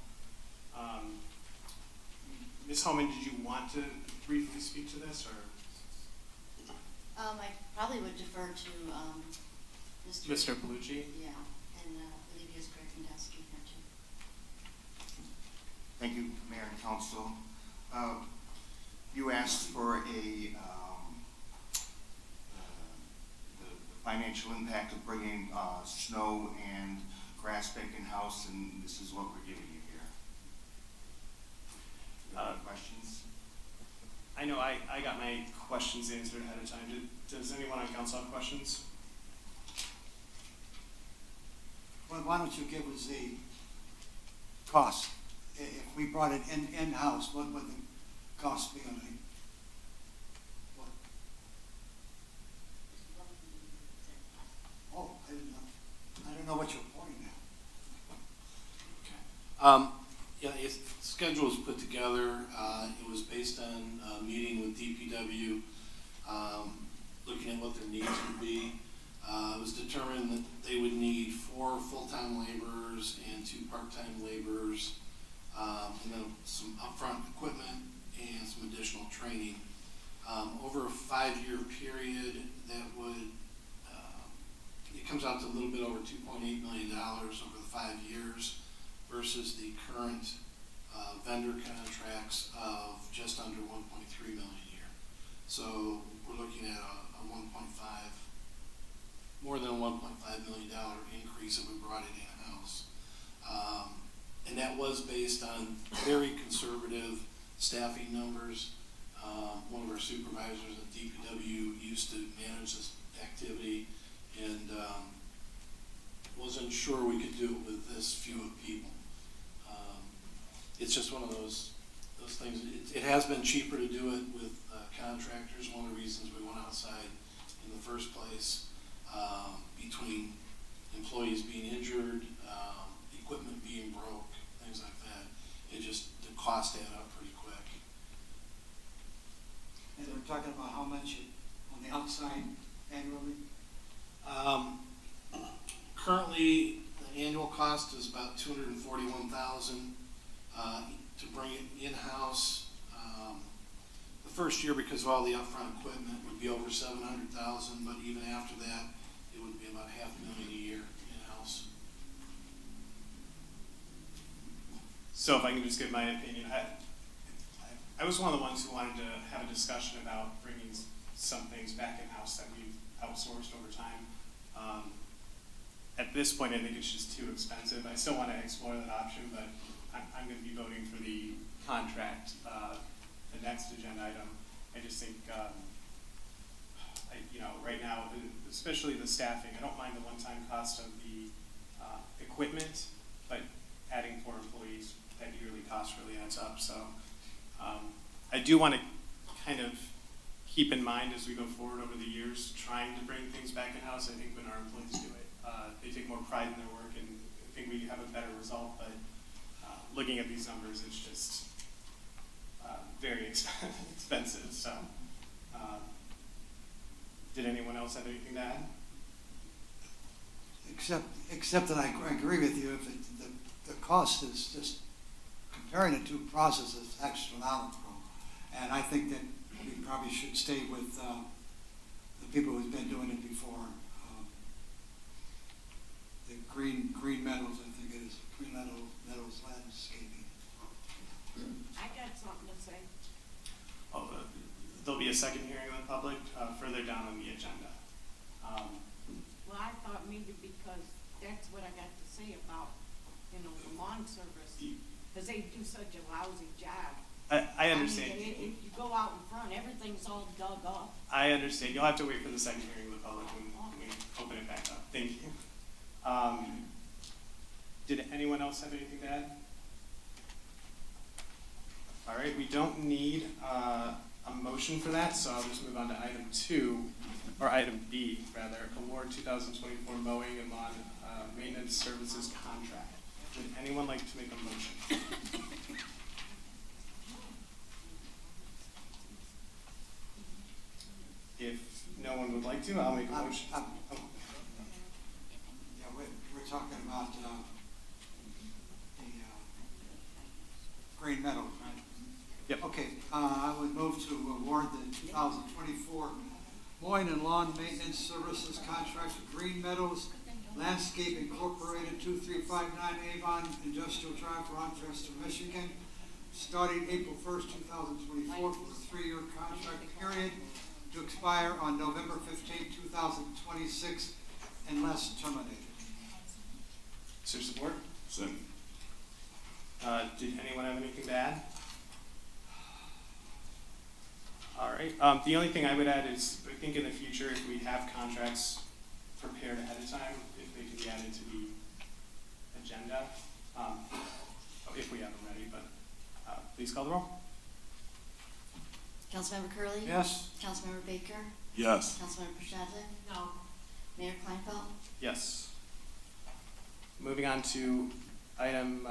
Ms. Holman, did you want to briefly speak to this, or? I probably would defer to Mr. Bellucci? Yeah, and I believe he has Greg Kandowski here too. Thank you, Mayor and Council. You asked for the financial impact of bringing snow and grass back in-house, and this is what we're giving you here. Any questions? I know I got my questions answered ahead of time. Does anyone on council have questions? Well, why don't you give us the cost? If we brought it in-house, what would the cost be on it? Oh, I don't know what you're pointing at. Yeah, the schedule was put together. It was based on a meeting with DPW, looking at what their needs would be. It was determined that they would need 4 full-time laborers and 2 part-time laborers, and then some upfront equipment and some additional training. Over a 5-year period, that would, it comes out to a little bit over $2.8 million over the 5 years versus the current vendor contracts of just under $1.3 million a year. So we're looking at a more than a $1.5 million increase if we brought it in-house. And that was based on very conservative staffing numbers. One of our supervisors at DPW used to manage this activity and wasn't sure we could do it with this few of people. It's just one of those things. It has been cheaper to do it with contractors. One of the reasons we went outside in the first place, between employees being injured, equipment being broke, things like that, the cost add up pretty quick. And we're talking about how much on the outside annually? Currently, the annual cost is about $241,000 to bring it in-house. The first year, because of all the upfront equipment, would be over $700,000, but even after that, it would be about $500,000 a year in-house. So if I can just give my opinion, I was one of the ones who wanted to have a discussion about bringing some things back in-house that we've outsourced over time. At this point, I think it's just too expensive. I still want to explore that option, but I'm going to be voting for the contract, the next agenda item. I just think, right now, especially the staffing, I don't mind the one-time cost of the equipment, but adding 4 employees, that yearly cost really adds up. So I do want to kind of keep in mind as we go forward over the years, trying to bring things back in-house. I think when our employees do it, they take more pride in their work, and I think we have a better result. But looking at these numbers, it's just very expensive, so. Did anyone else have anything to add? Except that I agree with you, if the cost is just, comparing the two processes, astronomical. And I think that we probably should stay with the people who've been doing it before. The Green Meadows, I think it is, Green Meadows Landscaping. I got something to say. Oh, there'll be a second hearing of the public further down on the agenda. Well, I thought maybe because that's what I got to say about, the lawn service, because they do such a lousy job. I understand. I mean, if you go out in front, everything's all dug up. I understand. You'll have to wait for the second hearing of the public when we open it back up. Thank you. Did anyone else have anything to add? All right, we don't need a motion for that, so I'll just move on to item 2, or item B, rather, award 2024 mowing and lawn maintenance services contract. Would anyone like to make a motion? If no one would like to, I'll make a motion. Yeah, we're talking about the Green Meadows, right? Yep. Okay, I would move to award the 2024 mowing and lawn maintenance services contract with Green Meadows Landscape Incorporated, 2359 Avon Industrial Drive, Rochester, Michigan, starting April 1st, 2024 for a 3-year contract period to expire on November 15th, 2026, unless terminated. Is there support? Second. Did anyone have anything to add? All right. The only thing I would add is, I think in the future, if we have contracts prepared ahead of time, if they can be added to the agenda, if we have them ready, but please call the roll. Councilmember Curley? Yes. Councilmember Baker? Yes. Councilmember Shadlin? No. Mayor Kleinfeld? Yes. Moving on to item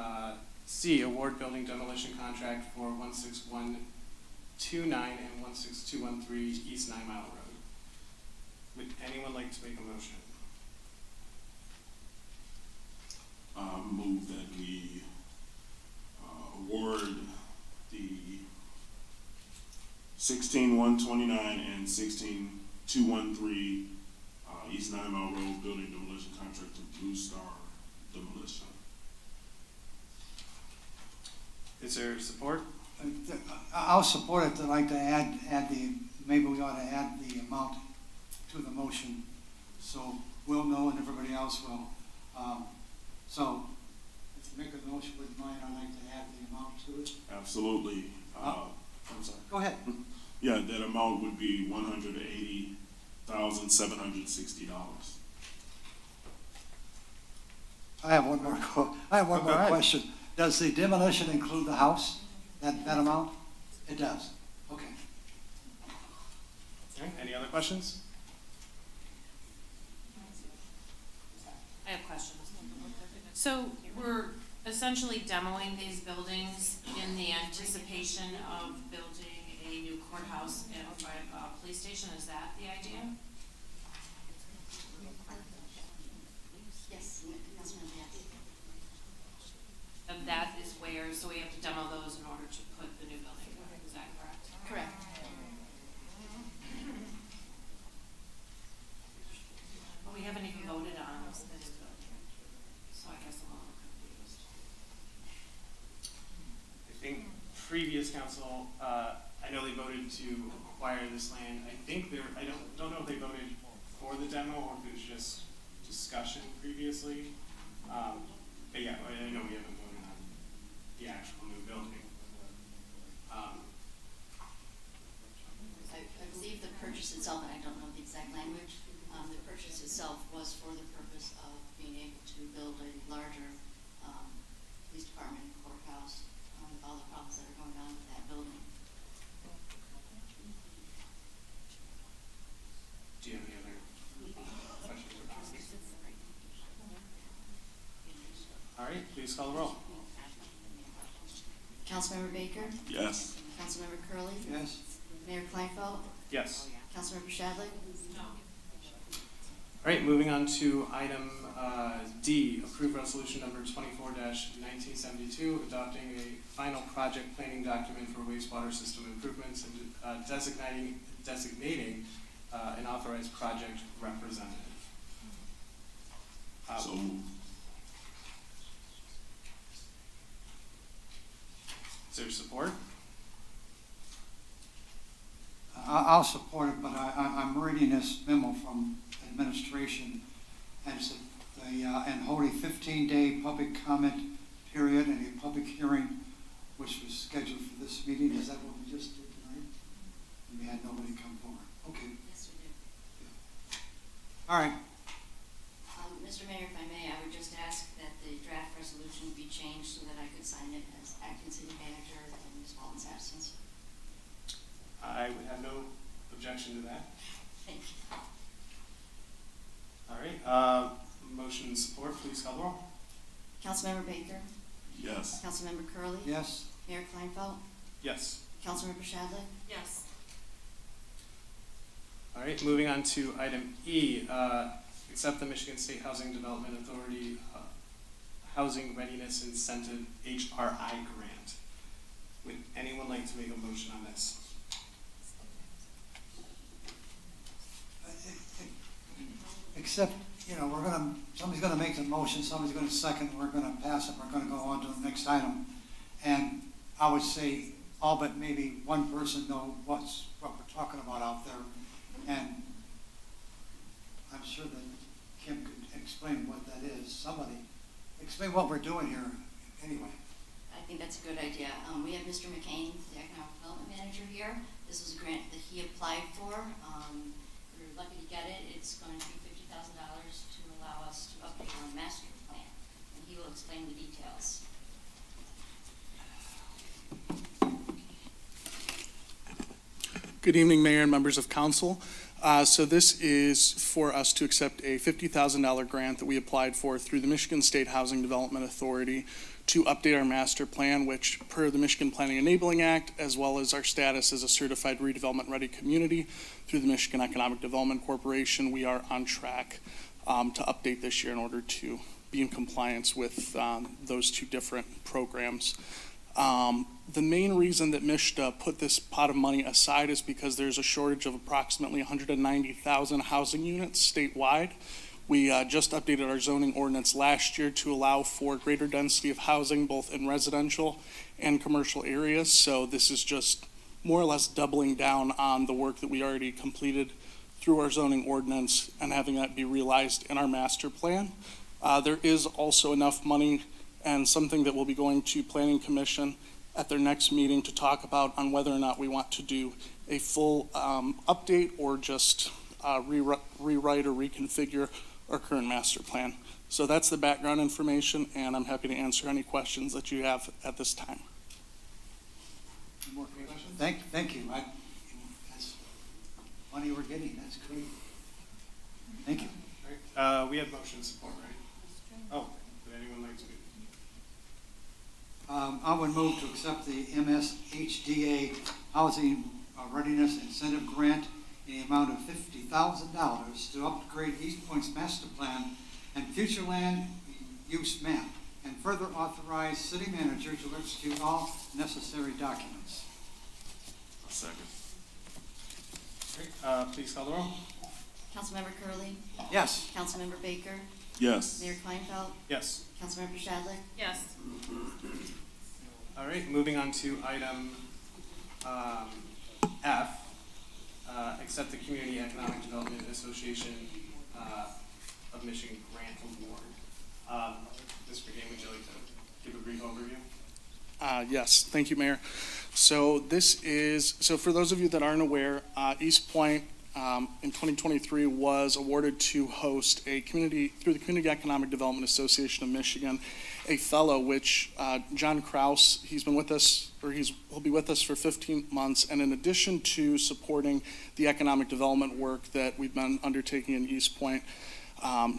C, award building demolition contract for 16129 and 16213 East 9 Mile Road. Would anyone like to make a motion? Move that we award the 16129 and 16213 East 9 Mile Road building demolition contract to Blue Star Demolition. Is there support? I'll support it. I'd like to add maybe we ought to add the amount to the motion, so we'll know and everybody else will. So, if you make a motion with mine, I'd like to add the amount to it. Absolutely. I'm sorry. Go ahead. Yeah, that amount would be $180,760. I have one more question. Does the demolition include the house, that amount? It does. Okay. All right, any other questions? I have questions. So we're essentially demoing these buildings in the anticipation of building a new courthouse and a police station. Is that the idea? Yes, Councilmember Yance. And that is where, so we have to demo those in order to put the new building. Is that correct? Correct. But we haven't even voted on this building. So I guess I'm a little confused. I think previous council, I know they voted to acquire this land. I think I don't know if they voted for the demo or if it was just discussion previously. But yeah, I know we haven't voted on the actual new building. I believe the purchase itself, and I don't know the exact language, the purchase itself was for the purpose of being able to build a larger police department and courthouse with all the problems that are going on with that building. Do you have any other questions or comments? All right, please call the roll. Councilmember Baker? Yes. Councilmember Curley, Yes. Mayor Kleinfeld? Yes. Councilmember Shadley? All right, moving on to item D, approve resolution number 24-1972, adopting a final project planning document for wastewater system improvements and designating an authorized project representative. So moved. Is there support? I'll support it, but I'm reading this memo from administration, and it's and hold a 15-day public comment period and a public hearing, which was scheduled for this meeting. Is that what we just did tonight? We had nobody come forward. Okay. Yes, we do. All right. Mr. Mayor, if I may, I would just ask that the draft resolution be changed so that I could sign it as acting city manager in Ms. Walton's absence. I would have no objection to that. Thank you. All right, motion and support, please call the roll. Councilmember Baker? Yes. Councilmember Curley? Yes. Mayor Kleinfeld? Yes. Councilmember Shadley? Yes. All right, moving on to item E, accept the Michigan State Housing Development Authority Housing Readiness Incentive HRI grant. Would anyone like to make a motion on this? Except, somebody's gonna make the motion, somebody's gonna second, we're gonna pass it, we're gonna go on to the next item. And I would say all but maybe one person know what we're talking about out there. And I'm sure that Kim could explain what that is. Somebody, explain what we're doing here anyway. I think that's a good idea. We have Mr. McCain, the Economic Development Manager here. This was a grant that he applied for. We're lucky to get it. It's going to be $50,000 to allow us to update our master plan, and he will explain the details. Good evening, Mayor and members of council. So this is for us to accept a $50,000 grant that we applied for through the Michigan State Housing Development Authority to update our master plan, which per the Michigan Planning Enabling Act, as well as our status as a certified redevelopment ready community through the Michigan Economic Development Corporation, we are on track to update this year in order to be in compliance with those two different programs. The main reason that MISHDA put this pot of money aside is because there's a shortage of approximately 190,000 housing units statewide. We just updated our zoning ordinance last year to allow for greater density of housing both in residential and commercial areas. So this is just more or less doubling down on the work that we already completed through our zoning ordinance and having that be realized in our master plan. There is also enough money and something that will be going to Planning Commission at their next meeting to talk about on whether or not we want to do a full update or just rewrite or reconfigure our current master plan. So that's the background information, and I'm happy to answer any questions that you have at this time. More questions? Thank you. That's money we're getting, that's great. Thank you. All right, we have motion support, right? Oh, would anyone like to move? I would move to accept the MSHDA Housing Readiness Incentive Grant in the amount of $50,000 to upgrade Eastpointe's master plan and future land use map, and further authorize city manager to execute all necessary documents. A second. Great, please call the roll. Councilmember Curley, Yes. Councilmember Baker, Yes. Mayor Kleinfeld, Yes. Councilmember Shadley? Yes. All right, moving on to item F, accept the Community Economic Development Association of Michigan grant award. Mr. McCain, would you like to give a brief overview? Yes, thank you, Mayor. So for those of you that aren't aware, Eastpointe in 2023 was awarded to host through the Community Economic Development Association of Michigan, a fellow which John Kraus, he's been with us, or he'll be with us for 15 months. And in addition to supporting the economic development work that we've been undertaking in Eastpointe,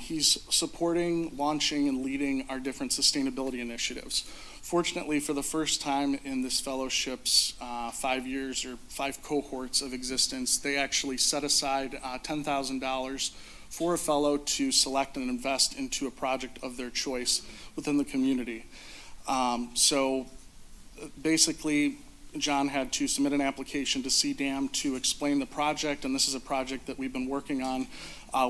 He's supporting, launching, and leading our different sustainability initiatives. Fortunately, for the first time in this fellowship's 5 years or 5 cohorts of existence, they actually set aside $10,000 for a fellow to select and invest into a project of their choice within the community. So basically, John had to submit an application to CDAM to explain the project, and this is a project that we've been working on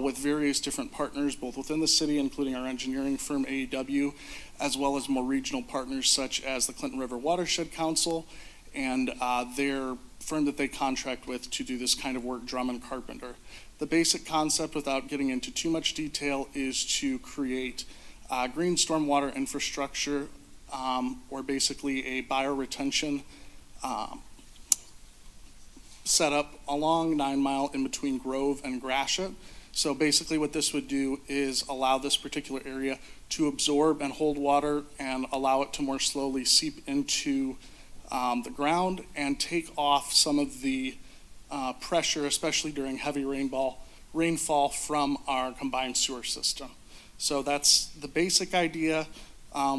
with various different partners, both within the city, including our engineering firm, AEW, as well as more regional partners such as the Clinton River Watershed Council and their firm that they contract with to do this kind of work, Drummond Carpenter. The basic concept, without getting into too much detail, is to create green stormwater infrastructure, or basically a bioretention set up along 9 Mile in between Grove and Gratiot. So basically what this would do is allow this particular area to absorb and hold water and allow it to more slowly seep into the ground and take off some of the pressure, especially during heavy rainfall from our combined sewer system. So that's the basic idea.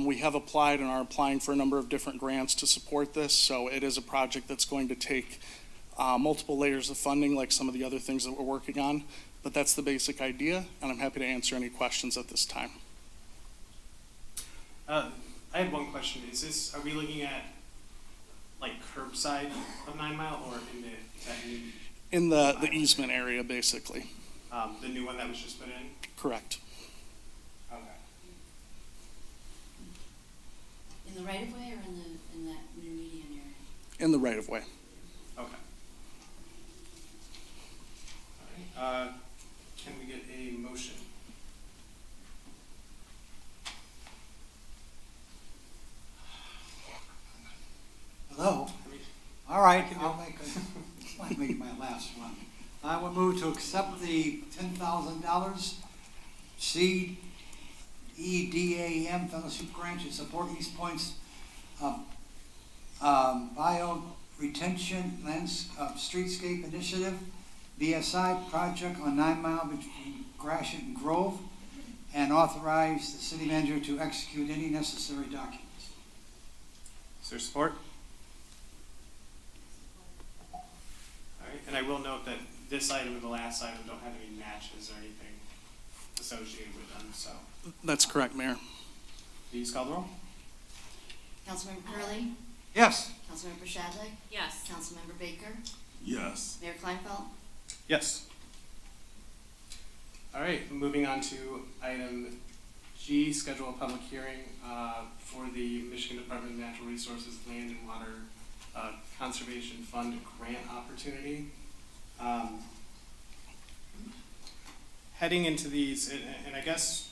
We have applied and are applying for a number of different grants to support this. So it is a project that's going to take multiple layers of funding, like some of the other things that we're working on. But that's the basic idea, and I'm happy to answer any questions at this time. I had one question. Are we looking at like curbside of 9 Mile or in In the easement area, basically. the new one that was just put in? Correct. Okay. In the right of way or in that new median area? In the right of way. Okay. All right. Can we get a motion? Hello? All right, I'll make my last one. I will move to accept the $10,000 CEDAM fellowship grant to support Eastpointe's bio retention streetscape initiative, BSI project on 9 Mile between Gratiot and Grove, and authorize the city manager to execute any necessary documents. Is there support? All right, and I will note that this item and the last item don't have any matches or anything associated with them, so. That's correct, Mayor. Please call the roll. Councilmember Curley, Yes. Councilmember Shadley, Yes. Councilmember Baker, Yes. Mayor Kleinfeld. Yes. All right, moving on to item G, schedule a public hearing for the Michigan Department of Natural Resources Land and Water Conservation Fund grant opportunity. Heading into these, and I guess,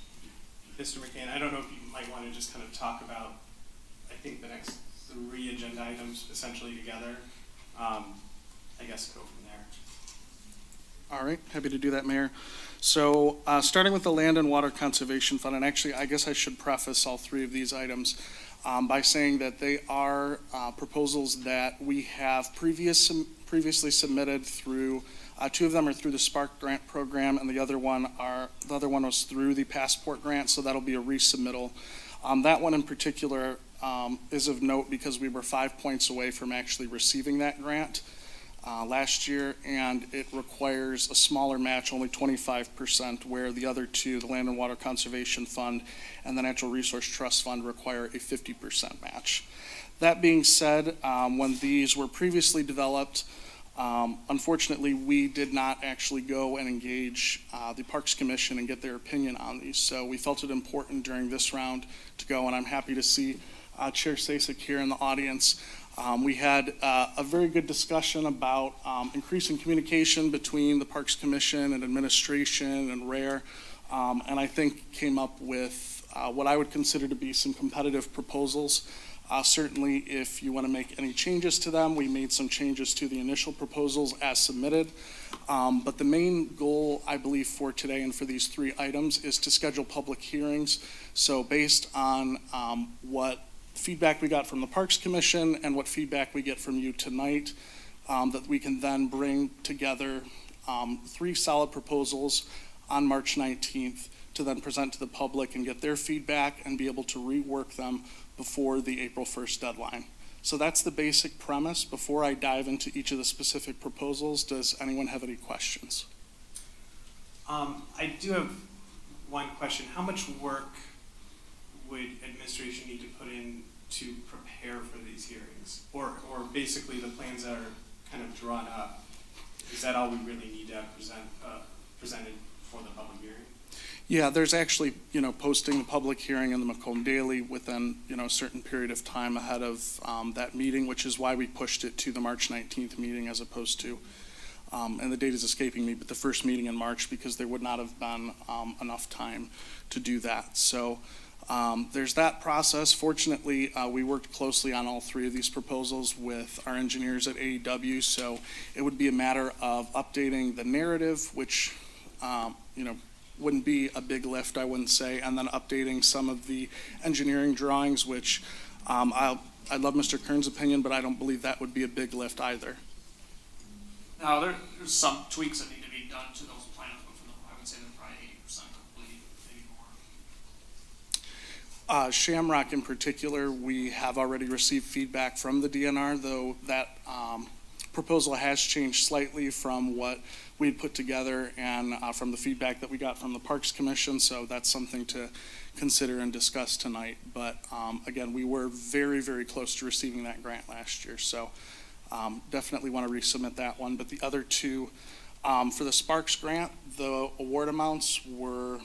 Mr. McCann, I don't know if you might want to just kind of talk about, I think, the next 3 agenda items essentially together. I guess go from there. All right, happy to do that, Mayor. So starting with the Land and Water Conservation Fund, and actually I guess I should preface all 3 of these items by saying that they are proposals that we have previously submitted through, 2 of them are through the Spark Grant Program, and the other one was through the Passport Grant, so that'll be a resubmittal. That one in particular is of note because we were 5 points away from actually receiving that grant last year, and it requires a smaller match, only 25%, where the other 2, the Land and Water Conservation Fund and the Natural Resource Trust Fund, require a 50% match. That being said, when these were previously developed, unfortunately, we did not actually go and engage the Parks Commission and get their opinion on these. So we felt it important during this round to go, and I'm happy to see Chair Sasek here in the audience. We had a very good discussion about increasing communication between the Parks Commission and administration and RARE, and I think came up with what I would consider to be some competitive proposals. Certainly, if you want to make any changes to them, we made some changes to the initial proposals as submitted. But the main goal, I believe, for today and for these 3 items is to schedule public hearings. So based on what feedback we got from the Parks Commission and what feedback we get from you tonight, that we can then bring together 3 solid proposals on March 19th to then present to the public and get their feedback and be able to rework them before the April 1st deadline. So that's the basic premise. Before I dive into each of the specific proposals, does anyone have any questions? I do have one question. How much work would administration need to put in to prepare for these hearings? Or basically the plans that are kind of drawn up, is that all we really need to have presented for the public hearing? Yeah, there's actually, posting the public hearing in the Macomb Daily within, a certain period of time ahead of that meeting, which is why we pushed it to the March 19th meeting as opposed to, and the date is escaping me, but the first meeting in March, because there would not have been enough time to do that. So there's that process. Fortunately, we worked closely on all three of these proposals with our engineers at AEW, so it would be a matter of updating the narrative, which, wouldn't be a big lift, I wouldn't say, and then updating some of the engineering drawings, which I love Mr. Kern's opinion, but I don't believe that would be a big lift either. Now, there's some tweaks that need to be done to those plans, but I would say they're probably 80% complete, maybe more. Shamrock in particular, we have already received feedback from the DNR, though that proposal has changed slightly from what we had put together and from the feedback that we got from the Parks Commission, so that's something to consider and discuss tonight. But again, we were very, very close to receiving that grant last year, so definitely want to resubmit that one. But the other two, for the Sparks grant, the award amounts were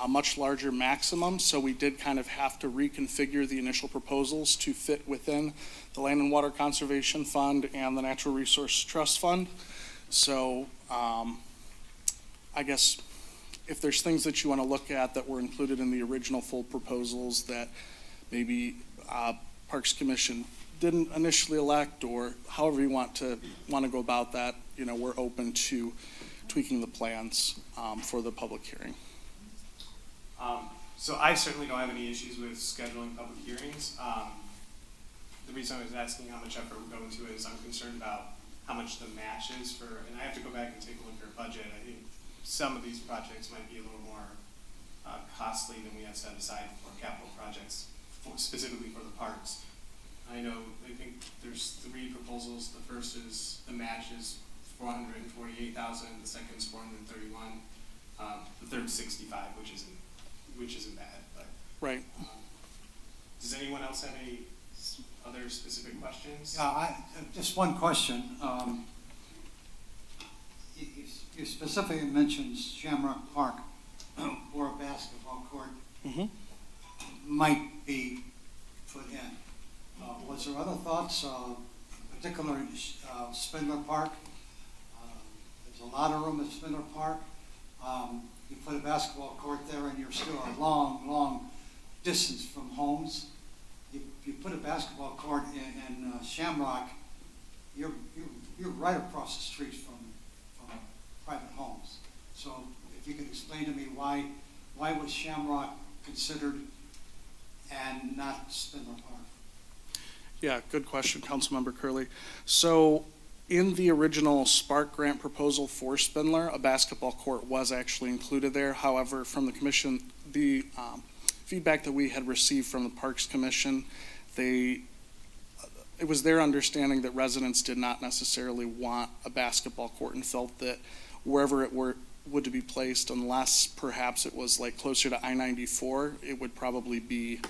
much larger maximum, so we did kind of have to reconfigure the initial proposals to fit within the Land and Water Conservation Fund and the Natural Resource Trust Fund. So I guess if there's things that you want to look at that were included in the original full proposals that maybe Parks Commission didn't initially elect, or however you want to go about that, we're open to tweaking the plans for the public hearing. So I certainly don't have any issues with scheduling public hearings. The reason I was asking how much effort we're going to is I'm concerned about how much the match is for, and I have to go back and take a look at our budget. I think some of these projects might be a little more costly than we have set aside for capital projects, specifically for the parks. I think there's three proposals. The first is, the match is $448,000, the second is $431,000, the third 65, which isn't bad, but. Right. Does anyone else have any other specific questions? Just one question. You specifically mentioned Shamrock Park, where a basketball court might be put in. Was there other thoughts, particularly Spindler Park? There's a lot of room at Spindler Park. You put a basketball court there and you're still a long, long distance from homes. You put a basketball court in Shamrock, you're right across the street from private homes. So if you could explain to me why was Shamrock considered and not Spindler Park? Yeah, good question, Councilmember Curley. So in the original Spark grant proposal for Spindler, a basketball court was actually included there. However, from the commission, the feedback that we had received from the Parks Commission, it was their understanding that residents did not necessarily want a basketball court and felt that wherever it would to be placed, unless perhaps it was like closer to I-94, it would probably be,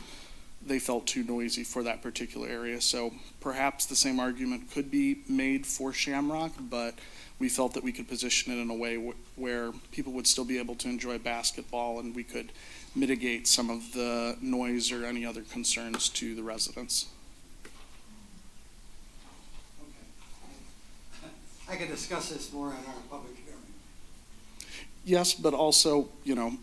they felt too noisy for that particular area. So perhaps the same argument could be made for Shamrock, but we felt that we could position it in a way where people would still be able to enjoy basketball and we could mitigate some of the noise or any other concerns to the residents. Okay. I could discuss this more at our public hearing. Yes, but also,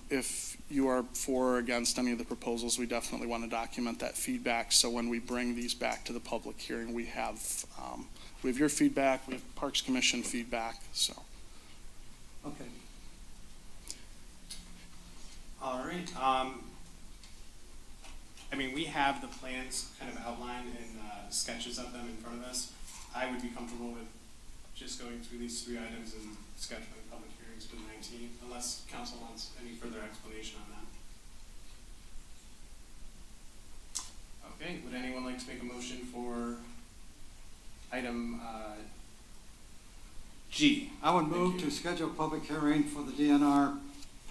if you are for or against any of the proposals, we definitely want to document that feedback. So when we bring these back to the public hearing, we have your feedback, we have Parks Commission feedback, so. Okay. All right. We have the plans kind of outlined and sketches of them in front of us. I would be comfortable with just going through these three items and scheduling a public hearing hearings for the 19th, unless council wants any further explanation on that. Okay, would anyone like to make a motion for item G? I would move to schedule a public hearing for the DNR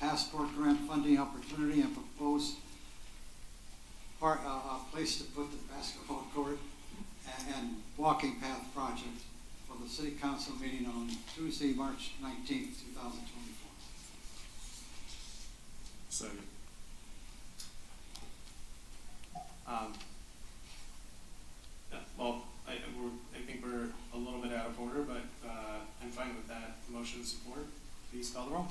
passport grant funding opportunity and propose a place to put the basketball court and walking path project for the city council meeting on Tuesday, March 19th, 2024. Second. Yeah, well, I think we're a little bit out of order, but I'm fine with that motion support. Please call the roll.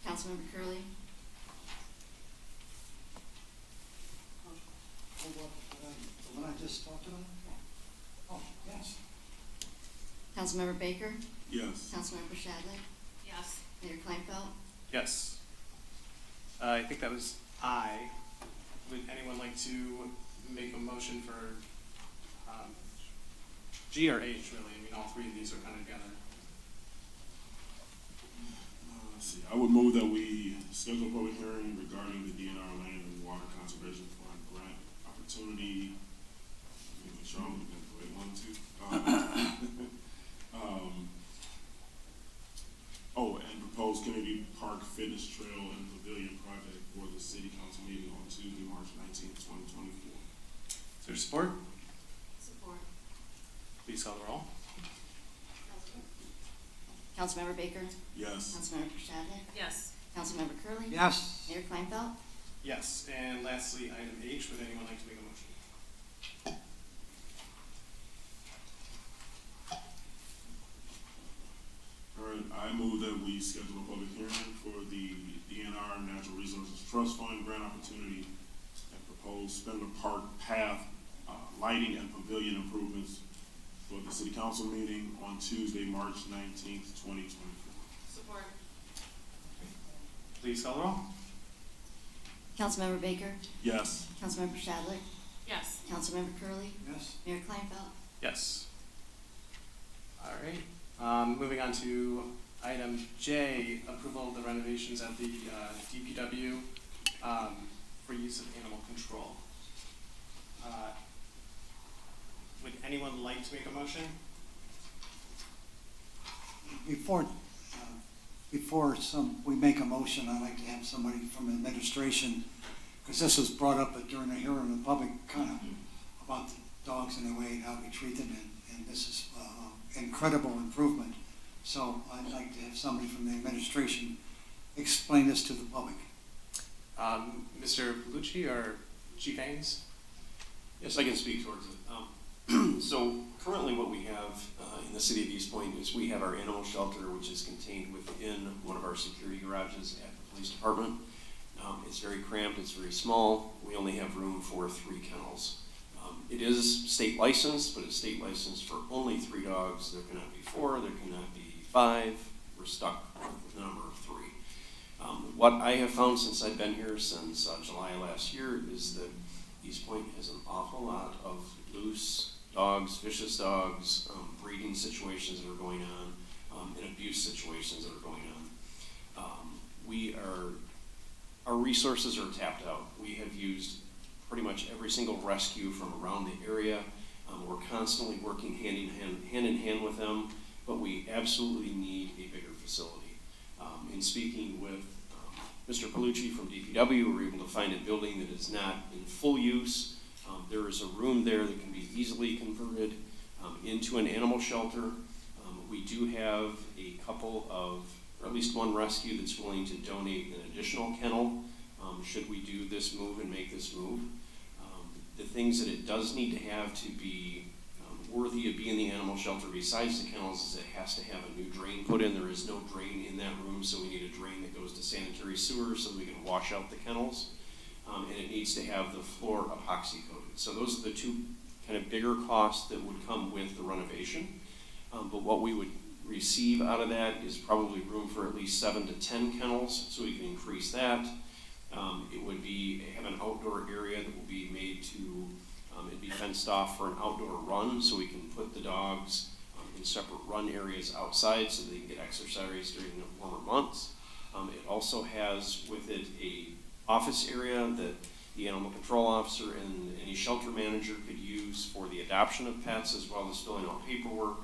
Councilmember Curley, The one I just talked about? Oh, yes. Councilmember Baker, Yes. Councilmember Shadley, Yes. Mayor Kleinfeld. Yes. I think that was I. Would anyone like to make a motion for G or H, really? I mean, all three of these are kind of together. Let's see, I would move that we schedule a public hearing regarding the DNR Land and Water Conservation Fund grant opportunity. Make sure I'm looking at the right one, too. And proposed Kennedy Park Fitness Trail and Pavilion project for the city council meeting on Tuesday, March 19th, 2024. Is there support? Support. Please call the roll. Councilmember Baker, Yes. Councilmember Shadley, Yes. Councilmember Curley. Yes. Mayor Kleinfeld. Yes, and lastly, item H, would anyone like to make a motion? All right, I move that we schedule a public hearing for the DNR Natural Resources Trust Fund grant opportunity and proposed Spindler Park Path lighting and pavilion improvements for the city council meeting on Tuesday, March 19th, 2024. Support. Please call the roll. Councilmember Baker, Yes. Councilmember Shadley, Yes. Councilmember Curley, Yes. Mayor Kleinfeld. Yes. All right, moving on to item J, approval of the renovations at the DPW for use of animal control. Would anyone like to make a motion? Before we make a motion, I'd like to have somebody from administration, because this was brought up during the hearing in the public, kind of about the dogs and the way, how we treat them, and this is incredible improvement. So I'd like to have somebody from the administration explain this to the public. Mr. Palucci or Chief Haynes? Yes, I can speak towards it. So currently what we have in the city of Eastpointe is we have our animal shelter, which is contained within one of our security garages at the police department. It's very cramped, it's very small. We only have room for 3 kennels. It is state licensed, but it's state licensed for only 3 dogs. There cannot be 4, there cannot be 5. We're stuck with the number of 3. What I have found since I've been here since July last year is that Eastpointe has an awful lot of loose dogs, vicious dogs, breeding situations that are going on, and abuse situations that are going on. Our resources are tapped out. We have used pretty much every single rescue from around the area. We're constantly working hand in hand with them, but we absolutely need a bigger facility. In speaking with Mr. Palucci from DPW, we were able to find a building that is not in full use. There is a room there that can be easily converted into an animal shelter. We do have a couple of, or at least one rescue that's willing to donate an additional kennel should we do this move and make this move. The things that it does need to have to be worthy of being in the animal shelter besides the kennels is it has to have a new drain put in. There is no drain in that room, so we need a drain that goes to sanitary sewer so we can wash out the kennels. And it needs to have the floor epoxy coated. So those are the 2 kind of bigger costs that would come with the renovation. But what we would receive out of that is probably room for at least 7 to 10 kennels, so we can increase that. It would have an outdoor area that will be made to, it'd be fenced off for an outdoor run, so we can put the dogs in separate run areas outside so they can get exercise during the warmer months. It also has with it a office area that the animal control officer and any shelter manager could use for the adoption of pets, as well as filling out paperwork,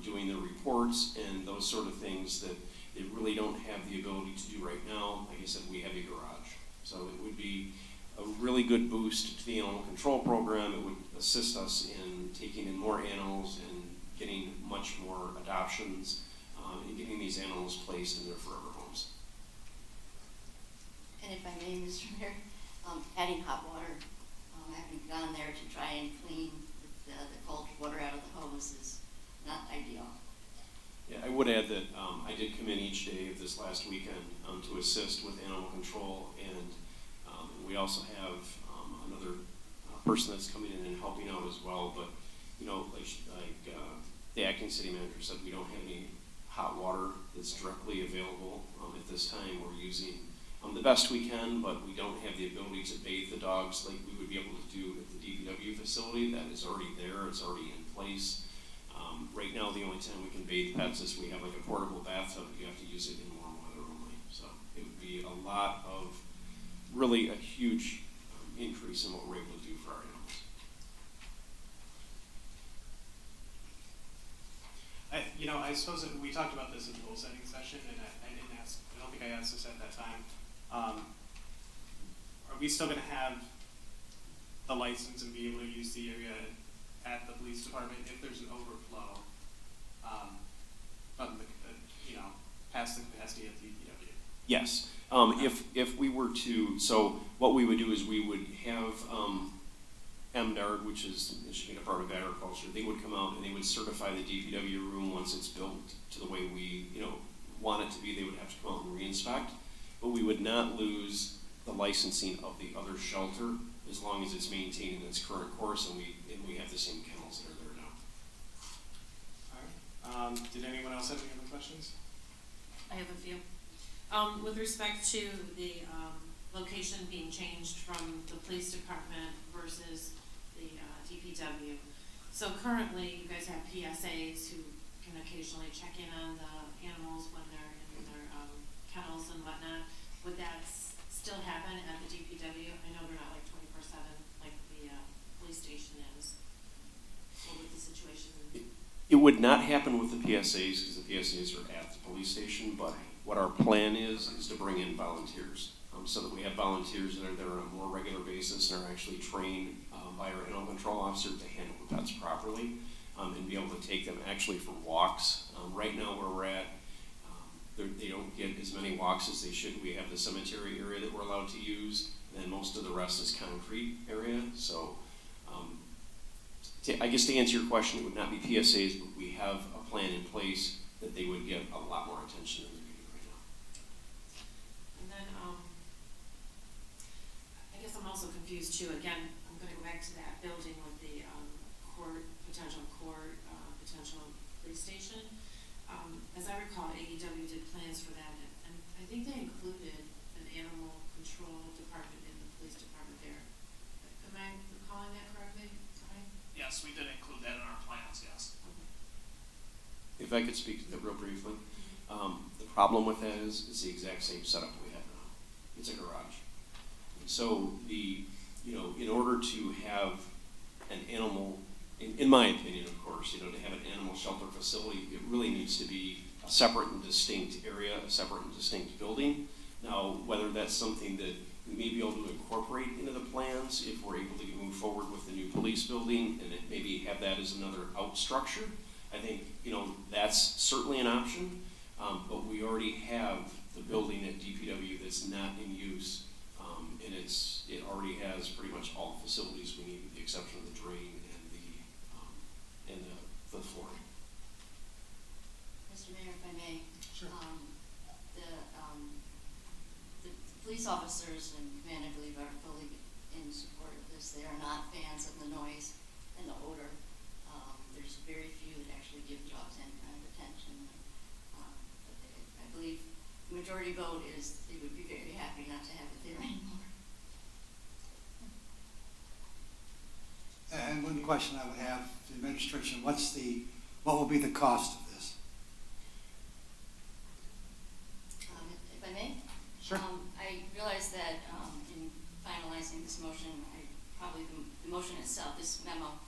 doing the reports, and those sort of things that they really don't have the ability to do right now. Like I said, we have a garage. So it would be a really good boost to the animal control program. It would assist us in taking in more animals and getting much more adoptions, and getting these animals placed in their forever homes. And if I may, Mr. Mayor, adding hot water, having gone there to try and clean the cold water out of the hose is not ideal. Yeah, I would add that I did come in each day of this last weekend to assist with animal control, and we also have another person that's coming in and helping out as well. But you know, like the acting city manager said, we don't have any hot water that's directly available at this time. We're using the best we can, but we don't have the ability to bathe the dogs like we would be able to do at the DPW facility. That is already there, it's already in place. Right now, the only time we can bathe pets is we have like a portable bathtub, you have to use it in warm weather only. So it would be a lot of, really a huge increase in what we're able to do for our animals. I suppose that we talked about this in the goal setting session, and I didn't ask, I don't think I asked this at that time. Are we still gonna have the license and be able to use the area at the police department if there's an overflow, from the, past the capacity at the DPW? Yes, if we were to, so what we would do is we would have MDARD, which is Michigan Department of Agriculture, they would come out and they would certify the DPW room once it's built to the way we, want it to be. They would have to come out and re-inspect, but we would not lose the licensing of the other shelter as long as it's maintained in its current course, and we have the same kennels that are there now. All right. Did anyone else have any other questions? I have a few. With respect to the location being changed from the police department versus the DPW. So currently, you guys have PSAs who can occasionally check in on the animals when they're in their kennels and whatnot. Would that still happen at the DPW? I know they're not like 24/7 like the police station is. What would the situation be? It would not happen with the PSAs because the PSAs are at the police station, but what our plan is to bring in volunteers, so that we have volunteers that are there on a more regular basis and are actually trained by our animal control officer to handle the pets properly, and be able to take them actually for walks. Right now where we're at, they don't get as many walks as they should. We have the cemetery area that we're allowed to use, and most of the rest is concrete area. So I guess to answer your question, it would not be PSAs, but we have a plan in place that they would get a lot more attention than they're getting right now. And then, I guess I'm also confused too. Again, I'm gonna go back to that building with the potential police station. As I recall, AEW did plans for that, and I think they included an animal control department in the police department there. Am I recalling that correctly? Right? Yes, we did include that in our plans, yes. If I could speak to that real briefly. The problem with that is the exact same setup we have now. It's a garage. So in order to have an animal, in my opinion, of course, to have an animal shelter facility, it really needs to be a separate and distinct area, a separate and distinct building. Now, whether that's something that we may be able to incorporate into the plans if we're able to move forward with the new police building and maybe have that as another out structure, I think, that's certainly an option. But we already have the building at DPW that's not in use, and it already has pretty much all the facilities we need, with the exception of the drain and the flooring. Mr. Mayor, if I may. Sure. The police officers and command, I believe, are fully in support of this. They are not fans of the noise and the odor. There's very few that actually give dogs any kind of attention. But I believe the majority vote is they would be very happy not to have it there anymore. And one question I would have, the administration, what's the what will be the cost of this? If I may? Sure. I realize that in finalizing this motion, probably the motion itself, this memo,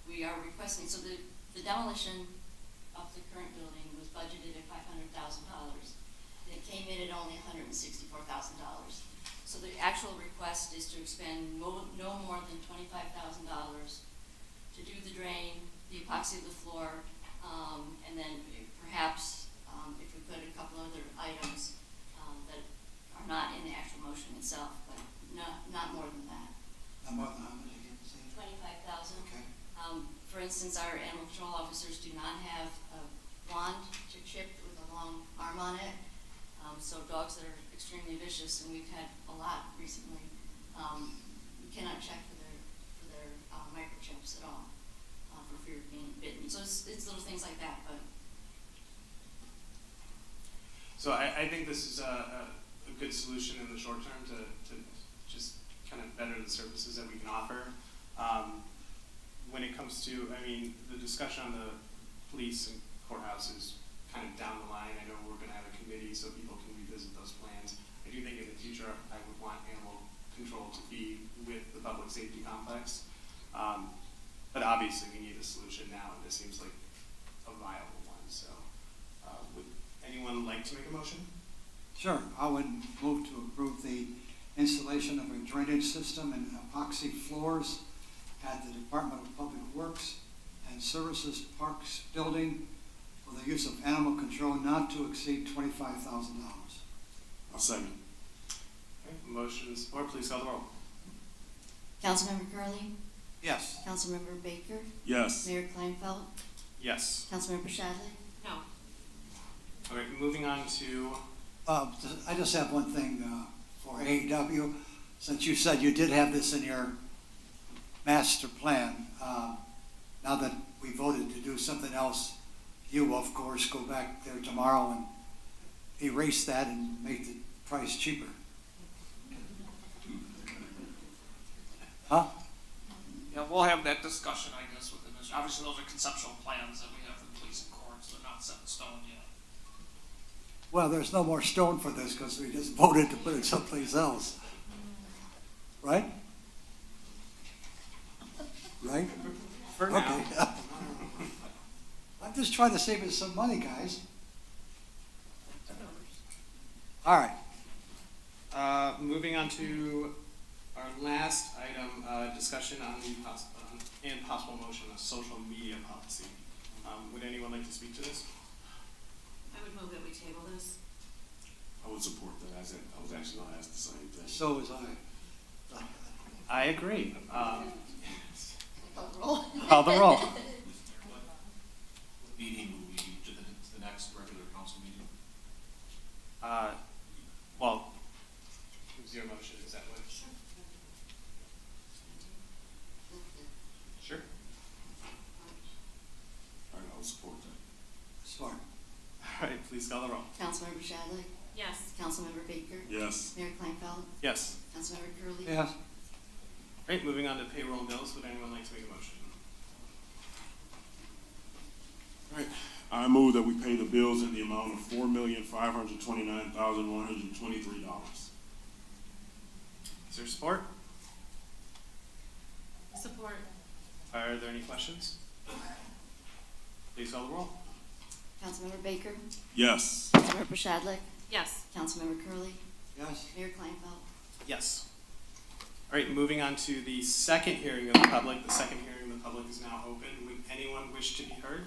we are requesting, so the demolition of the current building was budgeted at $500,000. It came in at only $164,000. So the actual request is to expend no more than $25,000 to do the drain, the epoxy of the floor, and then perhaps, if we could, a couple other items that are not in the actual motion itself, but not more than that. Not more than how much again, say? 25,000. Okay. For instance, our animal control officers do not have a wand to chip with a long arm on it. So dogs that are extremely vicious, and we've had a lot recently, we cannot check for their microchips at all, for fear of being bitten. So it's little things like that, but. So I think this is a good solution in the short term to just kind of better the services that we can offer. When it comes to, the discussion on the police and courthouse is kind of down the line. I know we're going to have a committee so people can revisit those plans. I do think in the future I would want animal control to be with the public safety complex. But obviously we need a solution now, and this seems like a viable one. So would anyone like to make a motion? Sure, I would move to approve the installation of a drainage system and epoxy floors at the Department of Public Works and Services Parks Building for the use of animal control not to exceed $25,000. I'll second. Okay, motion and support, please call the roll. Councilmember Curley, Yes. Councilmember Baker, Yes. Mayor Kleinfeld, Yes. Councilmember Shadley. No. All right, moving on to, I just have one thing for AEW. Since you said you did have this in your master plan, now that we voted to do something else, you, of course, go back there tomorrow and erase that and make the price cheaper. Huh? Yeah, we'll have that discussion, I guess, with the mission. Obviously, those are conceptual plans that we have for the police and courts. They're not set in stone yet. Well, there's no more stone for this because we just voted to put it someplace else. Right? Right? for now. Okay. I'm just trying to save us some money, guys. All right. Moving on to our last item, discussion on the and possible motion of social media policy. Would anyone like to speak to this? I would move that we table this. I would support that. I was actually going to ask the same thing. So was I. I agree. Call the roll. Call the roll. What meeting will we, to the next regular council meeting? Well, who's your motion? Is that what? Sure. All right, I would support that. Smart. All right, please call the roll. Councilmember Shadley, Yes. Councilmember Baker, Yes. Mayor Kleinfeld, Yes. Councilmember Curley. Yes. All right, moving on to payroll and bills. Would anyone like to make a motion? All right. I move that we pay the bills in the amount of $4,529,123. Is there support? Support. Are there any questions? Please call the roll. Councilmember Baker, Yes. Councilmember Shadley, Yes. Councilmember Curley, Yes. Mayor Kleinfeld. Yes. All right, moving on to the second hearing of the public. The second hearing of the public is now open. Would anyone wish to be heard?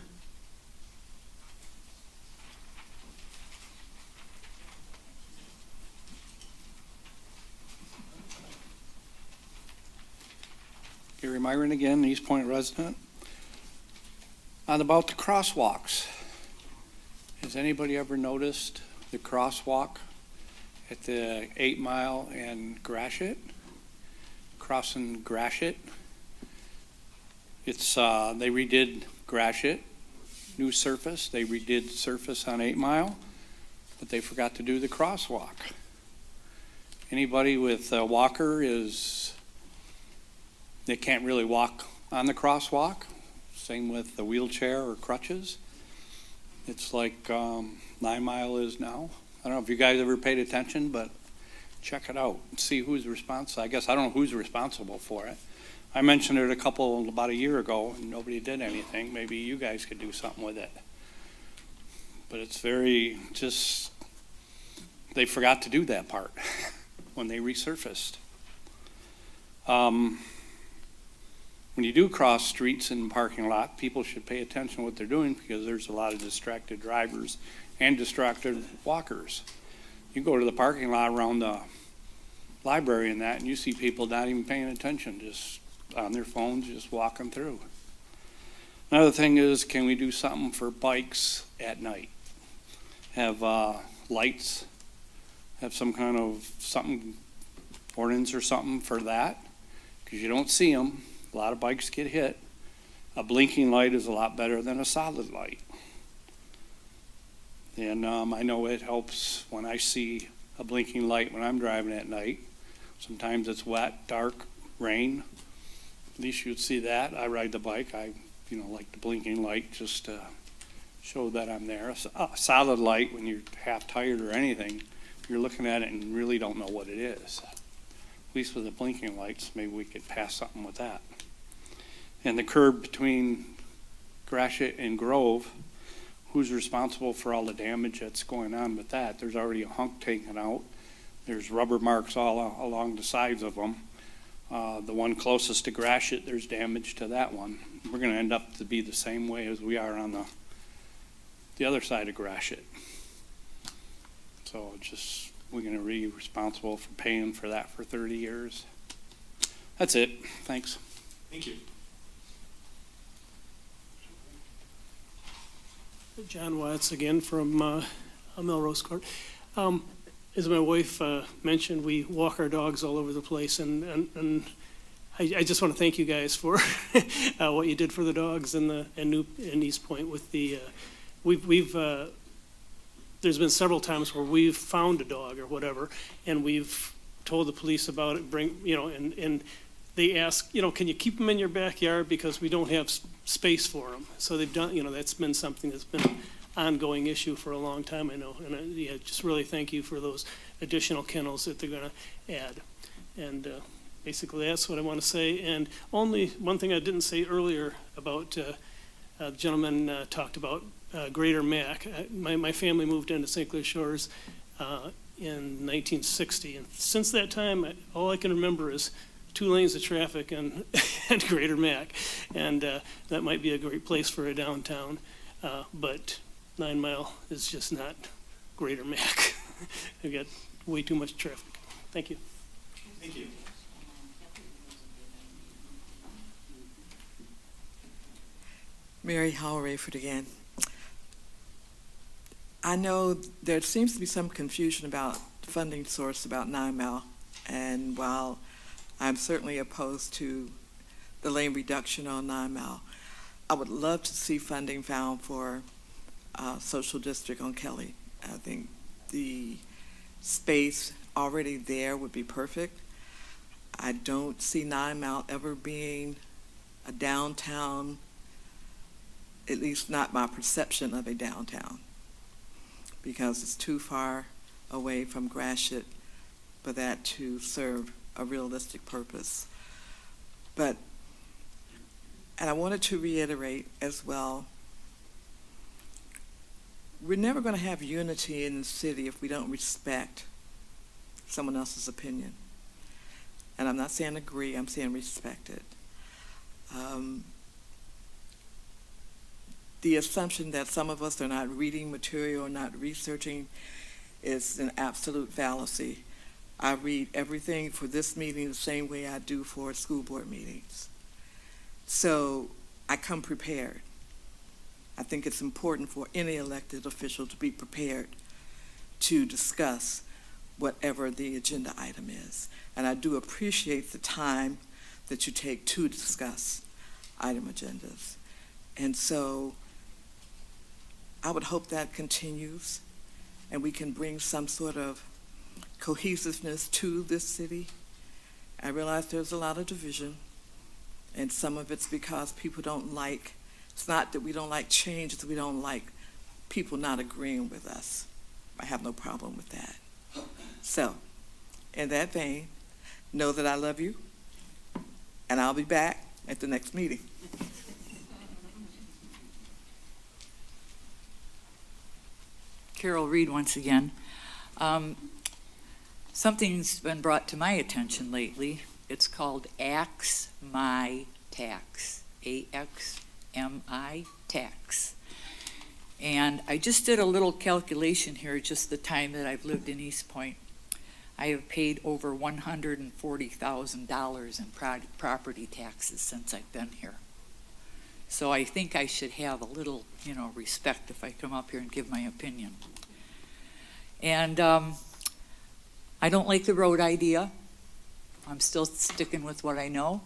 Gary Myron again, Eastpointe resident. On about the crosswalks. Has anybody ever noticed the crosswalk at the 8 Mile and Gratiot? Crossing Gratiot? It's, they redid Gratiot, new surface. They redid surface on 8 Mile, but they forgot to do the crosswalk. Anybody with a walker they can't really walk on the crosswalk. Same with the wheelchair or crutches. It's like 9 Mile is now. I don't know if you guys ever paid attention, but check it out. See who's responsible. I guess I don't know who's responsible for it. I mentioned it about a year ago, and nobody did anything. Maybe you guys could do something with it. But it's very just, they forgot to do that part when they resurfaced. When you do cross streets in the parking lot, people should pay attention to what they're doing because there's a lot of distracted drivers and distracted walkers. You go to the parking lot around the library and that, and you see people not even paying attention, just on their phones, just walking through. Another thing is, can we do something for bikes at night? Have lights, have some kind of ordinance or something for that, because you don't see them. A lot of bikes get hit. A blinking light is a lot better than a solid light. And I know it helps when I see a blinking light when I'm driving at night. Sometimes it's wet, dark, rain. At least you'd see that. I ride the bike. I like the blinking light just to show that I'm there. A solid light, when you're half tired or anything, you're looking at it and really don't know what it is. At least with the blinking lights, maybe we could pass something with that. And the curb between Gratiot and Grove, who's responsible for all the damage that's going on with that? There's already a hunk taken out. There's rubber marks all along the sides of them. The one closest to Gratiot, there's damage to that one. We're going to end up to be the same way as we are on the other side of Gratiot. So just, we're going to be responsible for paying for that for 30 years. That's it. Thanks. Thank you. John Watts again from Melrose Court. As my wife mentioned, we walk our dogs all over the place, and I just want to thank you guys for what you did for the dogs in Eastpointe with the there's been several times where we've found a dog or whatever, and we've told the police about it, and they ask, can you keep them in your backyard because we don't have space for them. So they've done, that's been something that's been an ongoing issue for a long time, I know. And just really thank you for those additional kennels that they're going to add. And basically that's what I want to say. And only one thing I didn't say earlier about, the gentleman talked about Greater Mac. My family moved into St. Clair Shores in 1960. And since that time, all I can remember is 2 lanes of traffic and Greater Mac, and that might be a great place for a downtown, but 9 Mile is just not Greater Mac. They've got way too much traffic. Thank you. Thank you. Mary Howell Rayford again. I know there seems to be some confusion about funding source about 9 Mile, and while I'm certainly opposed to the lane reduction on 9 Mile, I would love to see funding found for social district on Kelly. I think the space already there would be perfect. I don't see 9 Mile ever being a downtown, at least not my perception of a downtown, because it's too far away from Gratiot for that to serve a realistic purpose. And I wanted to reiterate as well, we're never going to have unity in the city if we don't respect someone else's opinion. And I'm not saying agree, I'm saying respect it. The assumption that some of us are not reading material or not researching is an absolute fallacy. I read everything for this meeting the same way I do for school board meetings. So I come prepared. I think it's important for any elected official to be prepared to discuss whatever the agenda item is. And I do appreciate the time that you take to discuss item agendas. And so I would hope that continues and we can bring some sort of cohesiveness to this city. I realize there's a lot of division, and some of it's because people don't like It's not that we don't like change, it's that we don't like people not agreeing with us. I have no problem with that. So, in that vein, know that I love you, and I'll be back at the next meeting. Carol Reed once again. Something's been brought to my attention lately. It's called Ax My Tax, AXMI tax. And I just did a little calculation here, just the time that I've lived in Eastpointe. I have paid over $140,000 in property taxes since I've been here. So I think I should have a little, respect if I come up here and give my opinion. And I don't like the road idea. I'm still sticking with what I know.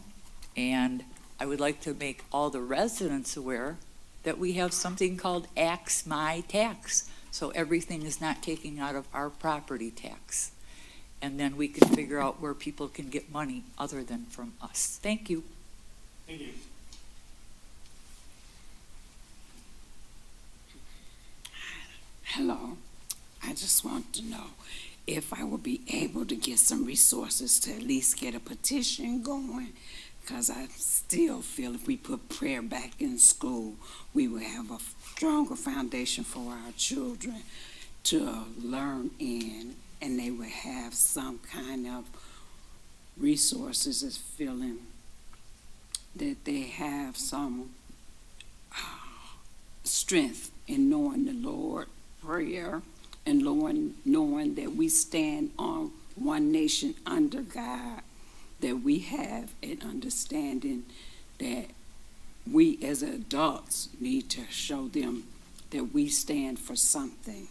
And I would like to make all the residents aware that we have something called Ax My Tax. So everything is not taken out of our property tax. And then we can figure out where people can get money other than from us. Thank you. Thank you. Hello. I just want to know if I will be able to get some resources to at least get a petition going, because I still feel if we put prayer back in school, we will have a stronger foundation for our children to learn in, and they will have some kind of resources as feeling that they have some strength in knowing the Lord, prayer, and knowing that we stand on one nation under God, that we have an understanding that we as adults need to show them that we stand for something.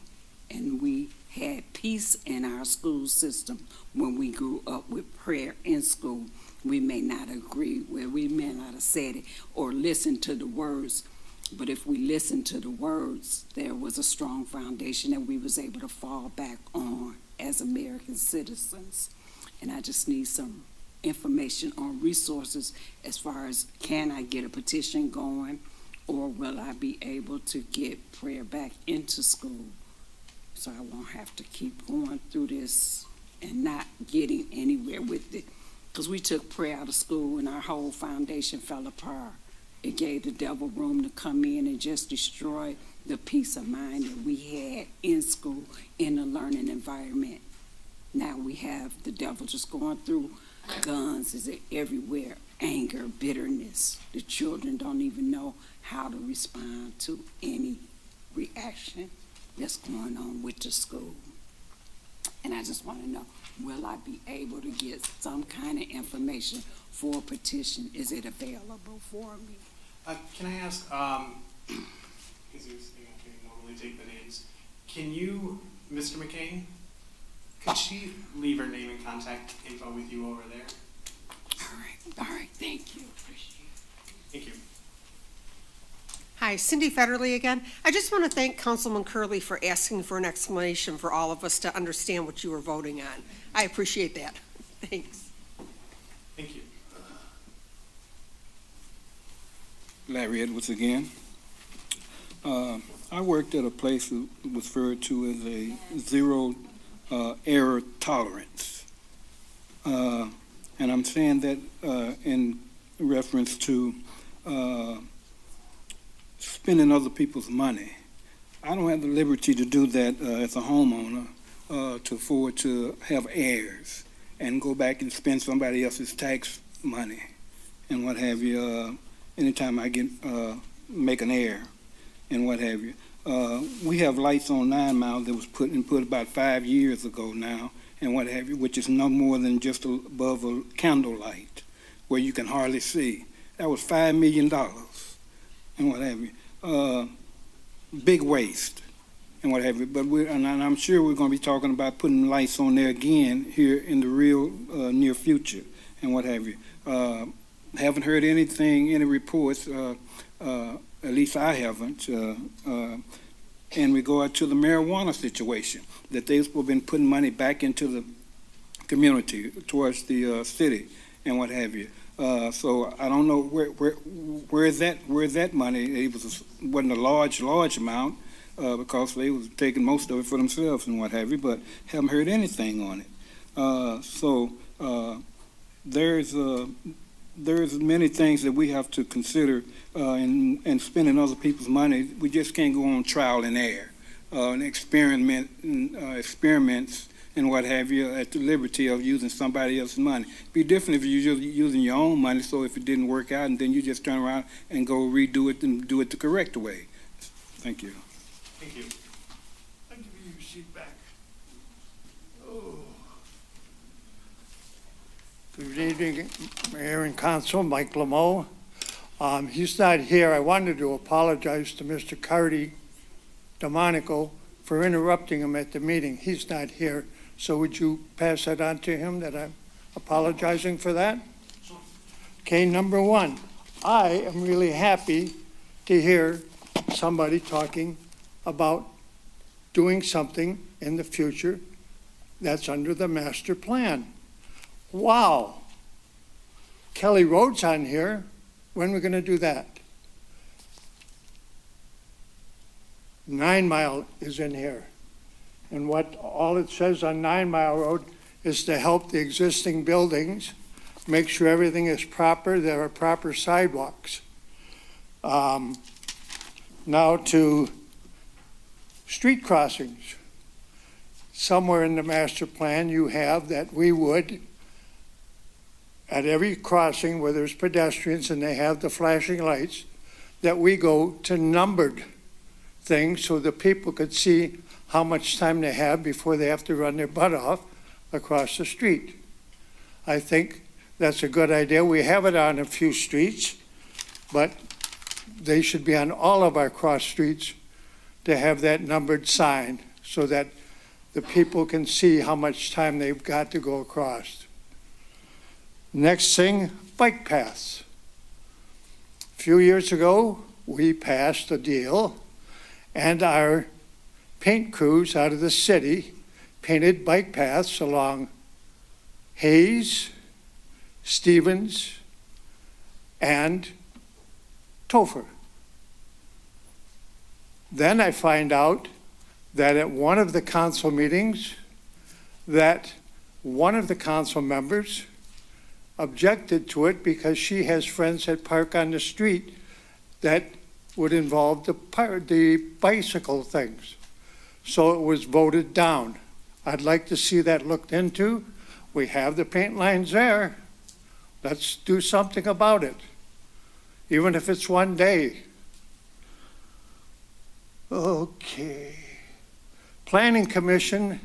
And we had peace in our school system when we grew up with prayer in school. We may not agree, we may not have said it or listened to the words, but if we listened to the words, there was a strong foundation that we was able to fall back on as American citizens. And I just need some information on resources as far as, can I get a petition going, or will I be able to get prayer back into school so I won't have to keep going through this and not getting anywhere with it? Because we took prayer out of school and our whole foundation fell apart. It gave the devil room to come in and just destroy the peace of mind that we had in school, in the learning environment. Now we have the devil just going through. Guns is everywhere, anger, bitterness. The children don't even know how to respond to any reaction that's going on with the school. And I just want to know, will I be able to get some kind of information for a petition? Is it available for me? Can I ask, because you normally take the names, can you, Mr. McCain, could she leave her name and contact info with you over there? All right, thank you, appreciate it. Thank you. Hi, Cindy Federley again. I just want to thank Councilman Curley for asking for an explanation for all of us to understand what you were voting on. I appreciate that. Thanks. Thank you. Larry Edwards again. I worked at a place that was referred to as a zero error tolerance. And I'm saying that in reference to spending other people's money. I don't have the liberty to do that as a homeowner to afford to have heirs and go back and spend somebody else's tax money and what have you. Anytime I get make an heir and what have you. We have lights on 9 Mile that was put about 5 years ago now and what have you, which is no more than just above a candle light where you can hardly see. That was $5 million and what have you. Big waste and what have you. But and I'm sure we're going to be talking about putting lights on there again here in the real near future and what have you. Haven't heard anything, any reports, at least I haven't, in regard to the marijuana situation, that they've been putting money back into the community towards the city and what have you. So I don't know where's that money? Wasn't a large amount, because they was taking most of it for themselves and what have you, but haven't heard anything on it. There's many things that we have to consider in spending other people's money. We just can't go on trial and error, and experiments and what have you at the liberty of using somebody else's money. Be different if you're using your own money, so if it didn't work out, and then you just turn around and go redo it and do it the correct way. Thank you. Thank you. I'll give you your seat back. Oh. Good evening, Mayor and Council. Mike Lameau. He's not here. I wanted to apologize to Mr. Cardy DeMonico for interrupting him at the meeting. He's not here. So would you pass that on to him, that I'm apologizing for that? Okay, number one, I am really happy to hear somebody talking about doing something in the future that's under the master plan. Wow. Kelly Road's on here. When are we going to do that? 9 Mile is in here. And what all it says on 9 Mile Road is to help the existing buildings, make sure everything is proper, there are proper sidewalks. Now to street crossings. Somewhere in the master plan you have that we would, at every crossing where there's pedestrians and they have the flashing lights, that we go to numbered things so the people could see how much time they have before they have to run their butt off across the street. I think that's a good idea. We have it on a few streets, but they should be on all of our cross streets to have that numbered sign so that the people can see how much time they've got to go across. Next thing, bike paths. A few years ago, we passed a deal, and our paint crews out of the city painted bike paths along Hayes, Stevens, and Topher. Then I find out that at one of the council meetings, that one of the council members objected to it because she has friends that park on the street that would involve the bicycle things. So it was voted down. I'd like to see that looked into. We have the paint lines there. Let's do something about it, even if it's one day. Okay. Planning Commission,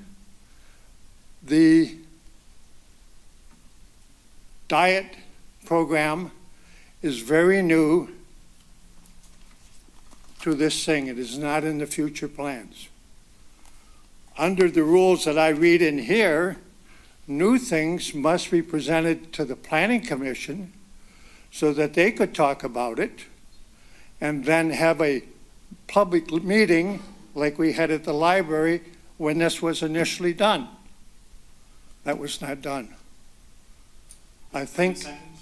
the diet program is very new to this thing. It is not in the future plans. Under the rules that I read in here, new things must be presented to the Planning Commission so that they could talk about it and then have a public meeting like we had at the library when this was initially done. That was not done. I think, 30 seconds?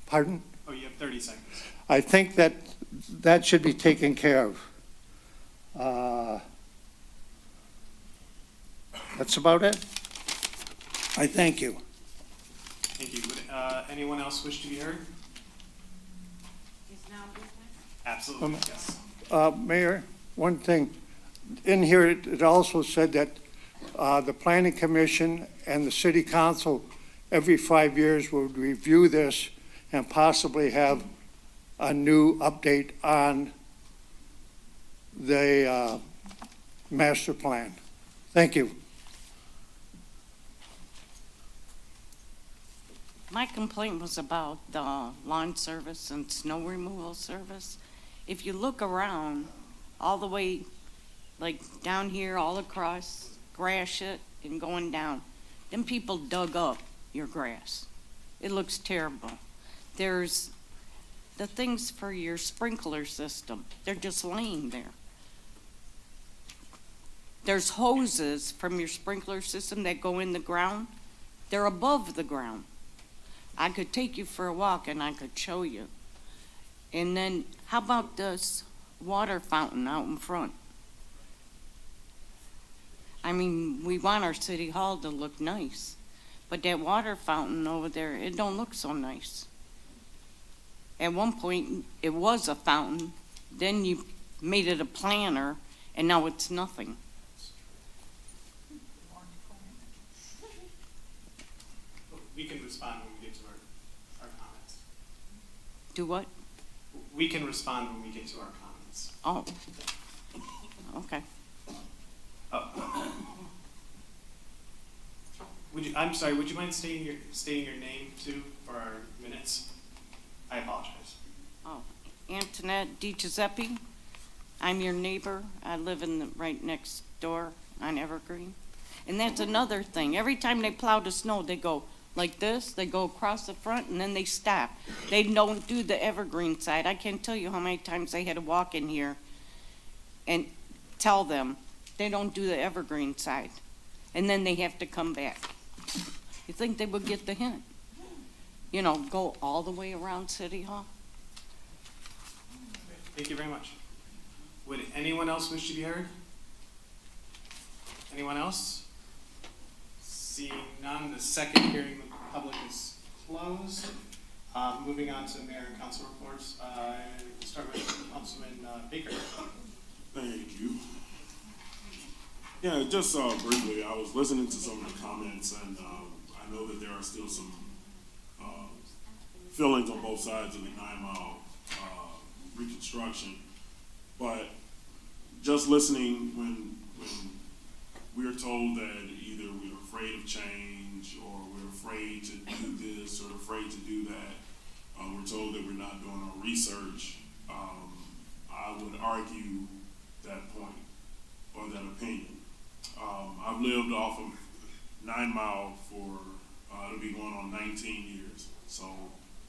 pardon? Oh, you have 30 seconds. I think that should be taken care of. That's about it. I thank you. Thank you. Would anyone else wish to be heard? Is now business? Absolutely, yes. Mayor, one thing. In here, it also said that the Planning Commission and the City Council every 5 years would review this and possibly have a new update on the master plan. Thank you. My complaint was about the lawn service and snow removal service. If you look around, all the way, like down here, all across Gratiot and going down, them people dug up your grass. It looks terrible. There's the things for your sprinkler system. They're just laying there. There's hoses from your sprinkler system that go in the ground. They're above the ground. I could take you for a walk and I could show you. And then, how about this water fountain out in front? I mean, we want our city hall to look nice, but that water fountain over there, it don't look so nice. At one point, it was a fountain, then you made it a planter, and now it's nothing. We can respond when we get to our comments. Do what? We can respond when we get to our comments. Oh, okay. I'm sorry, would you mind stating your name too for our minutes? I apologize. Oh, Antoinette DiGiuseppe. I'm your neighbor. I live right next door on Evergreen. And that's another thing. Every time they plow the snow, they go like this, they go across the front, and then they stop. They don't do the Evergreen side. I can't tell you how many times I had to walk in here and tell them they don't do the Evergreen side. And then they have to come back. You think they would get the hint? You know, go all the way around City Hall? Thank you very much. Would anyone else wish to be heard? Anyone else? Seeing none, the second hearing of the public is closed. Moving on to mayor and council reports. We'll start with Councilman Baker. Thank you. Yeah, just briefly, I was listening to some of the comments, and I know that there are still some feelings on both sides of the 9 Mile reconstruction. But just listening when we are told that either we're afraid of change or we're afraid to do this or afraid to do that, we're told that we're not doing our research, I would argue that point or that opinion. I've lived off of 9 Mile for, it'll be going on 19 years. So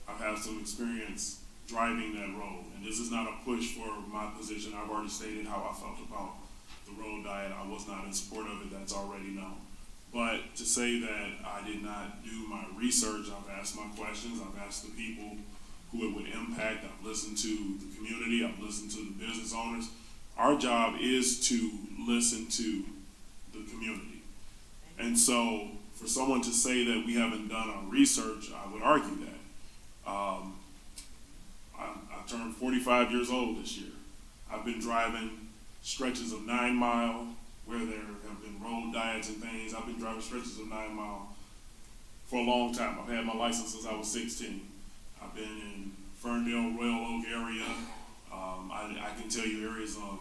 I've had some experience driving that road. And this is not a push for my position. I've already stated how I felt about the road diet. I was not in support of it. That's already known. But to say that I did not do my research, I've asked my questions. I've asked the people who it would impact. I've listened to the community. I've listened to the business owners. Our job is to listen to the community. And so for someone to say that we haven't done our research, I would argue that. I turned 45 years old this year. I've been driving stretches of 9 Mile where there have been road diets and things. I've been driving stretches of 9 Mile for a long time. I've had my license since I was 16. I've been in Ferndale, Royal Oak area. I can tell you areas of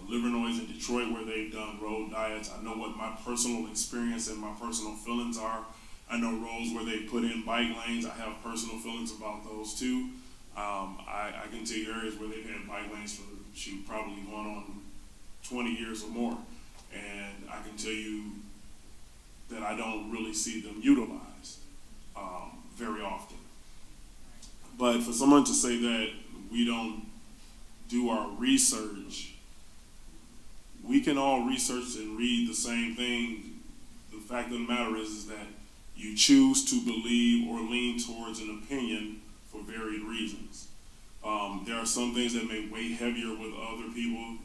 Livernois and Detroit where they've done road diets. I know what my personal experience and my personal feelings are. I know roads where they put in bike lanes. I have personal feelings about those too. I can tell you areas where they've had bike lanes for probably going on 20 years or more. And I can tell you that I don't really see them utilized very often. But for someone to say that we don't do our research, we can all research and read the same thing. The fact of the matter is that you choose to believe or lean towards an opinion for varied reasons. There are some things that may weigh heavier with other people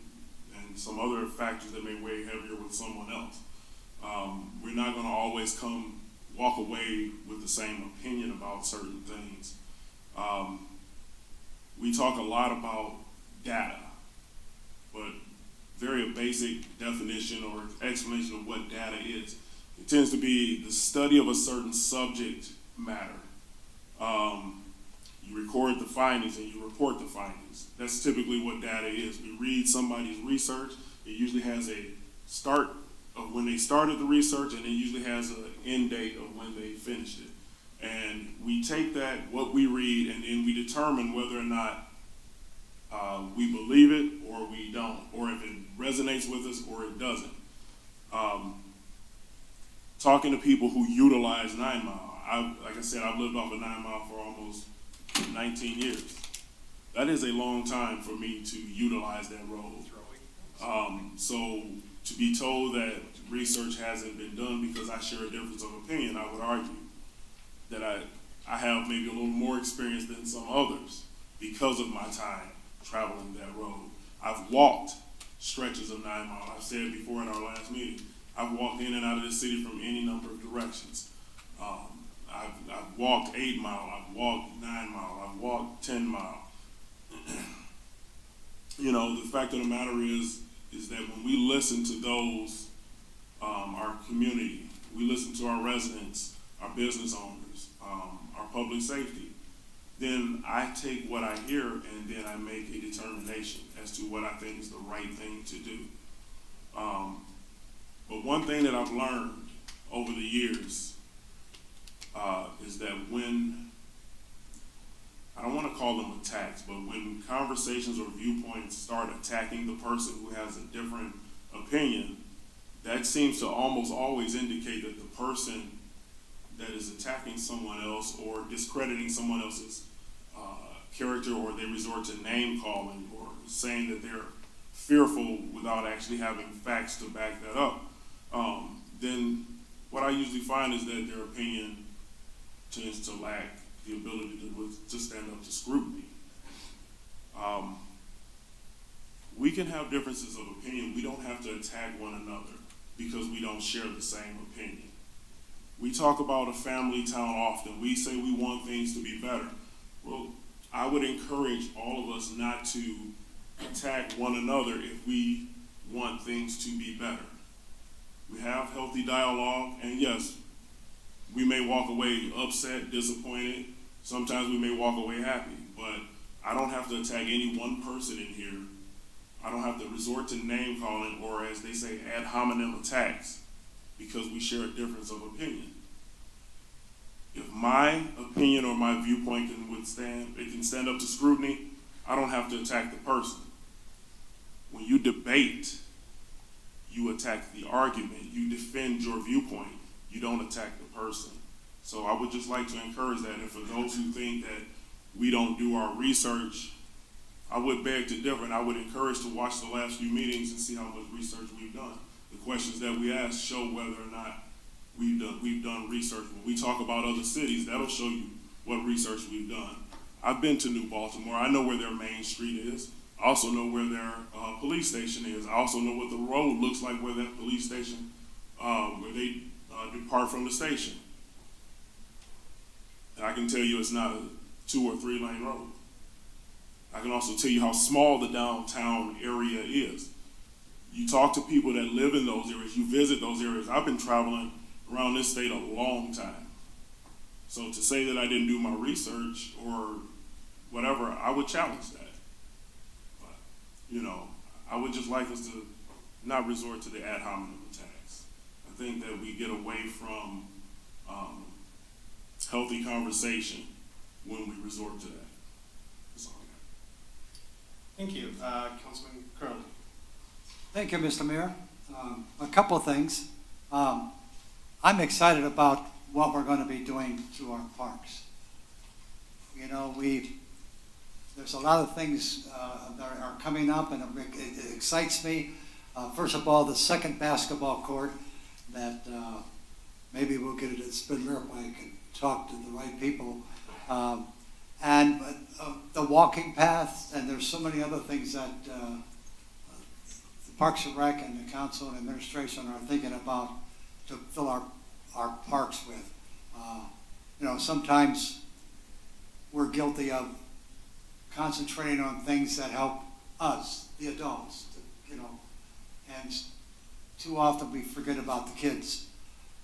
and some other factors that may weigh heavier with someone else. We're not going to always walk away with the same opinion about certain things. We talk a lot about data, but very basic definition or explanation of what data is. It tends to be the study of a certain subject matter. You record the findings and you report the findings. That's typically what data is. We read somebody's research. It usually has a start of when they started the research, and it usually has an end date of when they finished it. And we take that, what we read, and then we determine whether or not we believe it or we don't, or if it resonates with us or it doesn't. Talking to people who utilize 9 Mile, like I said, I've lived off of 9 Mile for almost 19 years. That is a long time for me to utilize that road. So to be told that research hasn't been done because I share a difference of opinion, I would argue that I have maybe a little more experience than some others because of my time traveling that road. I've walked stretches of 9 Mile. I've said before in our last meeting, I've walked in and out of the city from any number of directions. I've walked 8 Mile, I've walked 9 Mile, I've walked 10 Mile. You know, the fact of the matter is that when we listen to those, our community, we listen to our residents, our business owners, our public safety, then I take what I hear and then I make a determination as to what I think is the right thing to do. But one thing that I've learned over the years is that when, I don't want to call them attacks, but when conversations or viewpoints start attacking the person who has a different opinion, that seems to almost always indicate that the person that is attacking someone else or discrediting someone else's character, or they resort to name calling or saying that they're fearful without actually having facts to back that up, then what I usually find is that their opinion tends to lack the ability to stand up to scrutiny. We can have differences of opinion. We don't have to attack one another because we don't share the same opinion. We talk about a family town often. We say we want things to be better. Well, I would encourage all of us not to attack one another if we want things to be better. We have healthy dialogue, and yes, we may walk away upset, disappointed. Sometimes we may walk away happy, but I don't have to attack any one person in here. I don't have to resort to name calling or, as they say, ad hominem attacks because we share a difference of opinion. If my opinion or my viewpoint can stand up to scrutiny, I don't have to attack the person. When you debate, you attack the argument, you defend your viewpoint, you don't attack the person. So I would just like to encourage that, and for those who think that we don't do our research, I would beg to differ, and I would encourage to watch the last few meetings and see how much research we've done. The questions that we ask show whether or not we've done research. When we talk about other cities, that'll show you what research we've done. I've been to New Baltimore. I know where their main street is. I also know where their police station is. I also know what the road looks like where that police station, where they depart from the station. And I can tell you it's not a 2 or 3 lane road. I can also tell you how small the downtown area is. You talk to people that live in those areas, you visit those areas. I've been traveling around this state a long time. So to say that I didn't do my research or whatever, I would challenge that. But, you know, I would just like us to not resort to the ad hominem attacks. I think that we get away from healthy conversation when we resort to that. That's all I got. Thank you. Councilman Curley. Thank you, Mr. Mayor. A couple of things. I'm excited about what we're going to be doing to our parks. You know, there's a lot of things that are coming up, and it excites me. First of all, the second basketball court that maybe we'll get it at Spindler if I can talk to the right people. And the walking paths, and there's so many other things that the Parks and Rec and the council and administration are thinking about to fill our parks with. You know, sometimes we're guilty of concentrating on things that help us, the adults, you know, and too often we forget about the kids.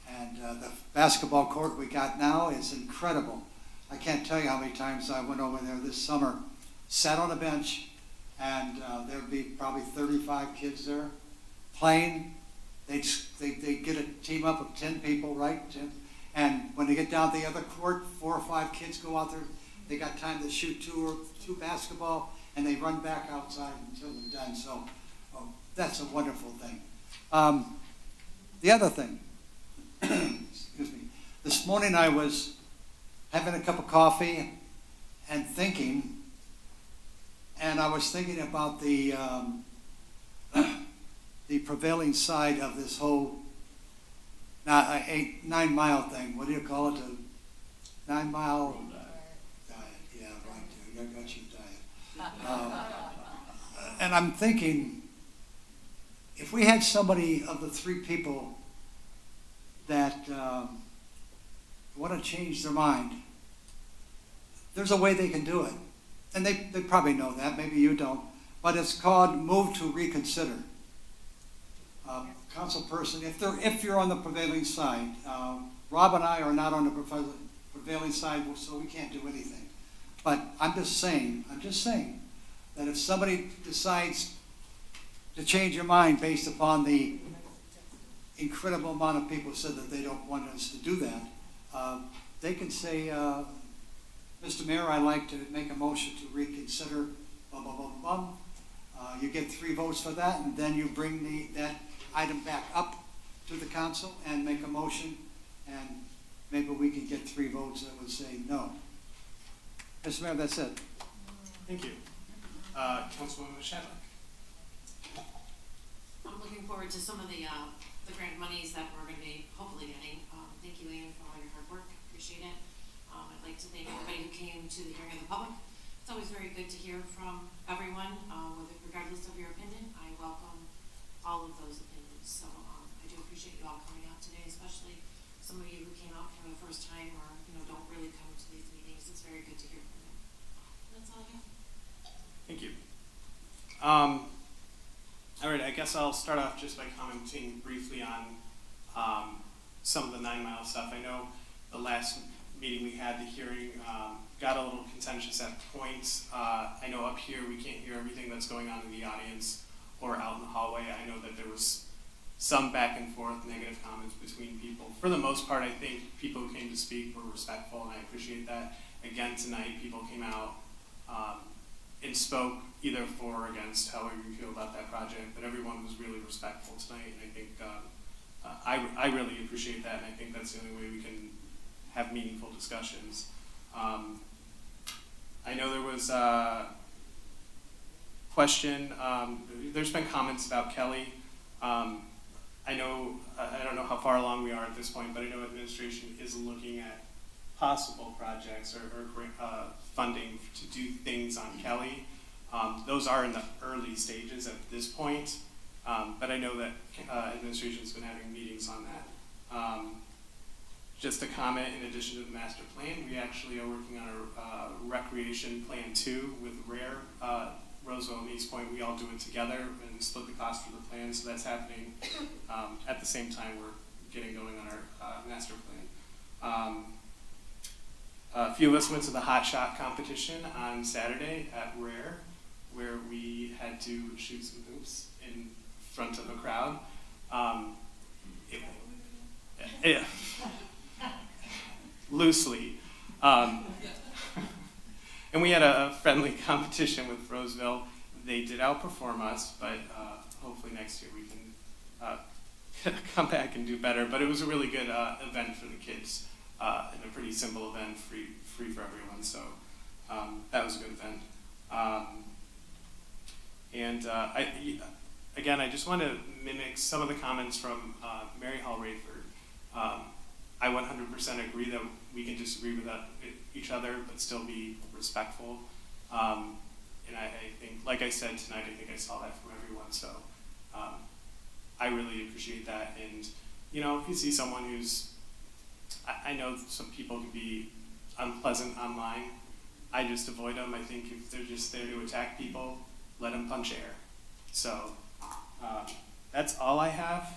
And the basketball court we got now is incredible. I can't tell you how many times I went over there this summer, sat on a bench, and there'd be probably 35 kids there playing. They'd get a team up of 10 people, right? And when they get down to the other court, 4 or 5 kids go out there. They got time to shoot two basketball, and they run back outside until they're done. So that's a wonderful thing. The other thing, excuse me, this morning I was having a cup of coffee and thinking, and I was thinking about the prevailing side of this whole 9 mile thing. What do you call it? 9 Mile diet, yeah, right, I got you, diet. And I'm thinking, if we had somebody of the three people that want to change their mind, there's a way they can do it. And they probably know that, maybe you don't, but it's called move to reconsider. Council person, if you're on the prevailing side, Rob and I are not on the prevailing side, so we can't do anything. But I'm just saying that if somebody decides to change your mind based upon the incredible amount of people who said that they don't want us to do that, they can say, Mr. Mayor, I'd like to make a motion to reconsider, blah, blah, blah, blah, blah. You get 3 votes for that, and then you bring that item back up to the council and make a motion, and maybe we can get 3 votes that would say no. Mr. Mayor, that's it. Thank you. Councilwoman Shadlock. I'm looking forward to some of the grant monies that we're going to be hopefully getting. Thank you, Ann, for all your hard work. Appreciate it. I'd like to thank everybody who came to the hearing of the public. It's always very good to hear from everyone, regardless of your opinion. I welcome all of those opinions. So I do appreciate you all coming out today, especially some of you who came out for the first time or don't really come to these meetings. It's very good to hear from you. That's all I have. Thank you. All right, I guess I'll start off just by commenting briefly on some of the 9 Mile stuff. I know the last meeting we had, the hearing, got a little contentious at points. I know up here we can't hear everything that's going on in the audience or out in the hallway. I know that there was some back and forth negative comments between people. For the most part, I think people who came to speak were respectful, and I appreciate that. Again, tonight, people came out and spoke either for or against however you feel about that project, but everyone was really respectful tonight, and I think I really appreciate that, and I think that's the only way we can have meaningful discussions. I know there was a question, there's been comments about Kelly. I don't know how far along we are at this point, but I know administration is looking at possible projects or funding to do things on Kelly. Those are in the early stages at this point, but I know that administration's been having meetings on that. Just a comment, in addition to the master plan, we actually are working on a recreation plan 2 with RARE, Roseville and Eastpointe. We all do it together and split the cost for the plan, so that's happening at the same time we're getting going on our master plan. A few of us went to the hot shot competition on Saturday at RARE, where we had to shoot some hoops in front of a crowd. Loosely. And we had a friendly competition with Roseville. They did outperform us, but hopefully next year we can come back and do better. But it was a really good event for the kids, and a pretty simple event, free for everyone. So that was a good event. I just want to mimic some of the comments from Mary Hall Rayford. I 100% agree that we can disagree with each other, but still be respectful. And I think, like I said tonight, I think I saw that from everyone. So I really appreciate that. And, if you see someone who's, I know some people can be unpleasant online. I just avoid them. I think if they're just there to attack people, let them punch air. So that's all I have.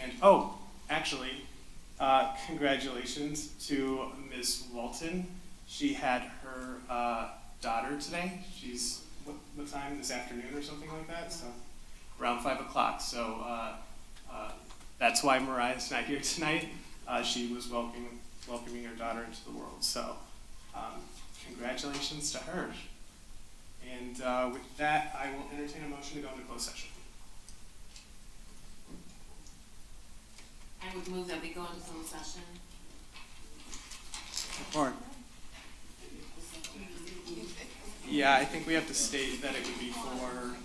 And, actually, congratulations to Ms. Walton. She had her daughter today. She's, what time, this afternoon or something like that? So around 5 o'clock. So that's why Mariah's not here tonight. She was welcoming her daughter into the world. So congratulations to her. And with that, I will entertain a motion to go into closed session. I would move that we go into closed session. Support. Yeah, I think we have to state that it would be for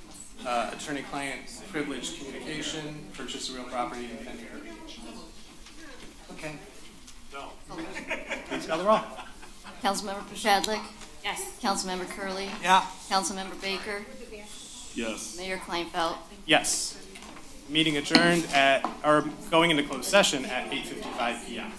attorney-client privileged communication, purchase of real property, and tenure. Okay. No. Please call the roll. Councilmember Pichadlik? Yes. Councilmember Curley, Yeah. Councilmember Baker? Yes. Mayor Kleinfeld? Yes. Meeting adjourned or going into closed session at 8:55 PM.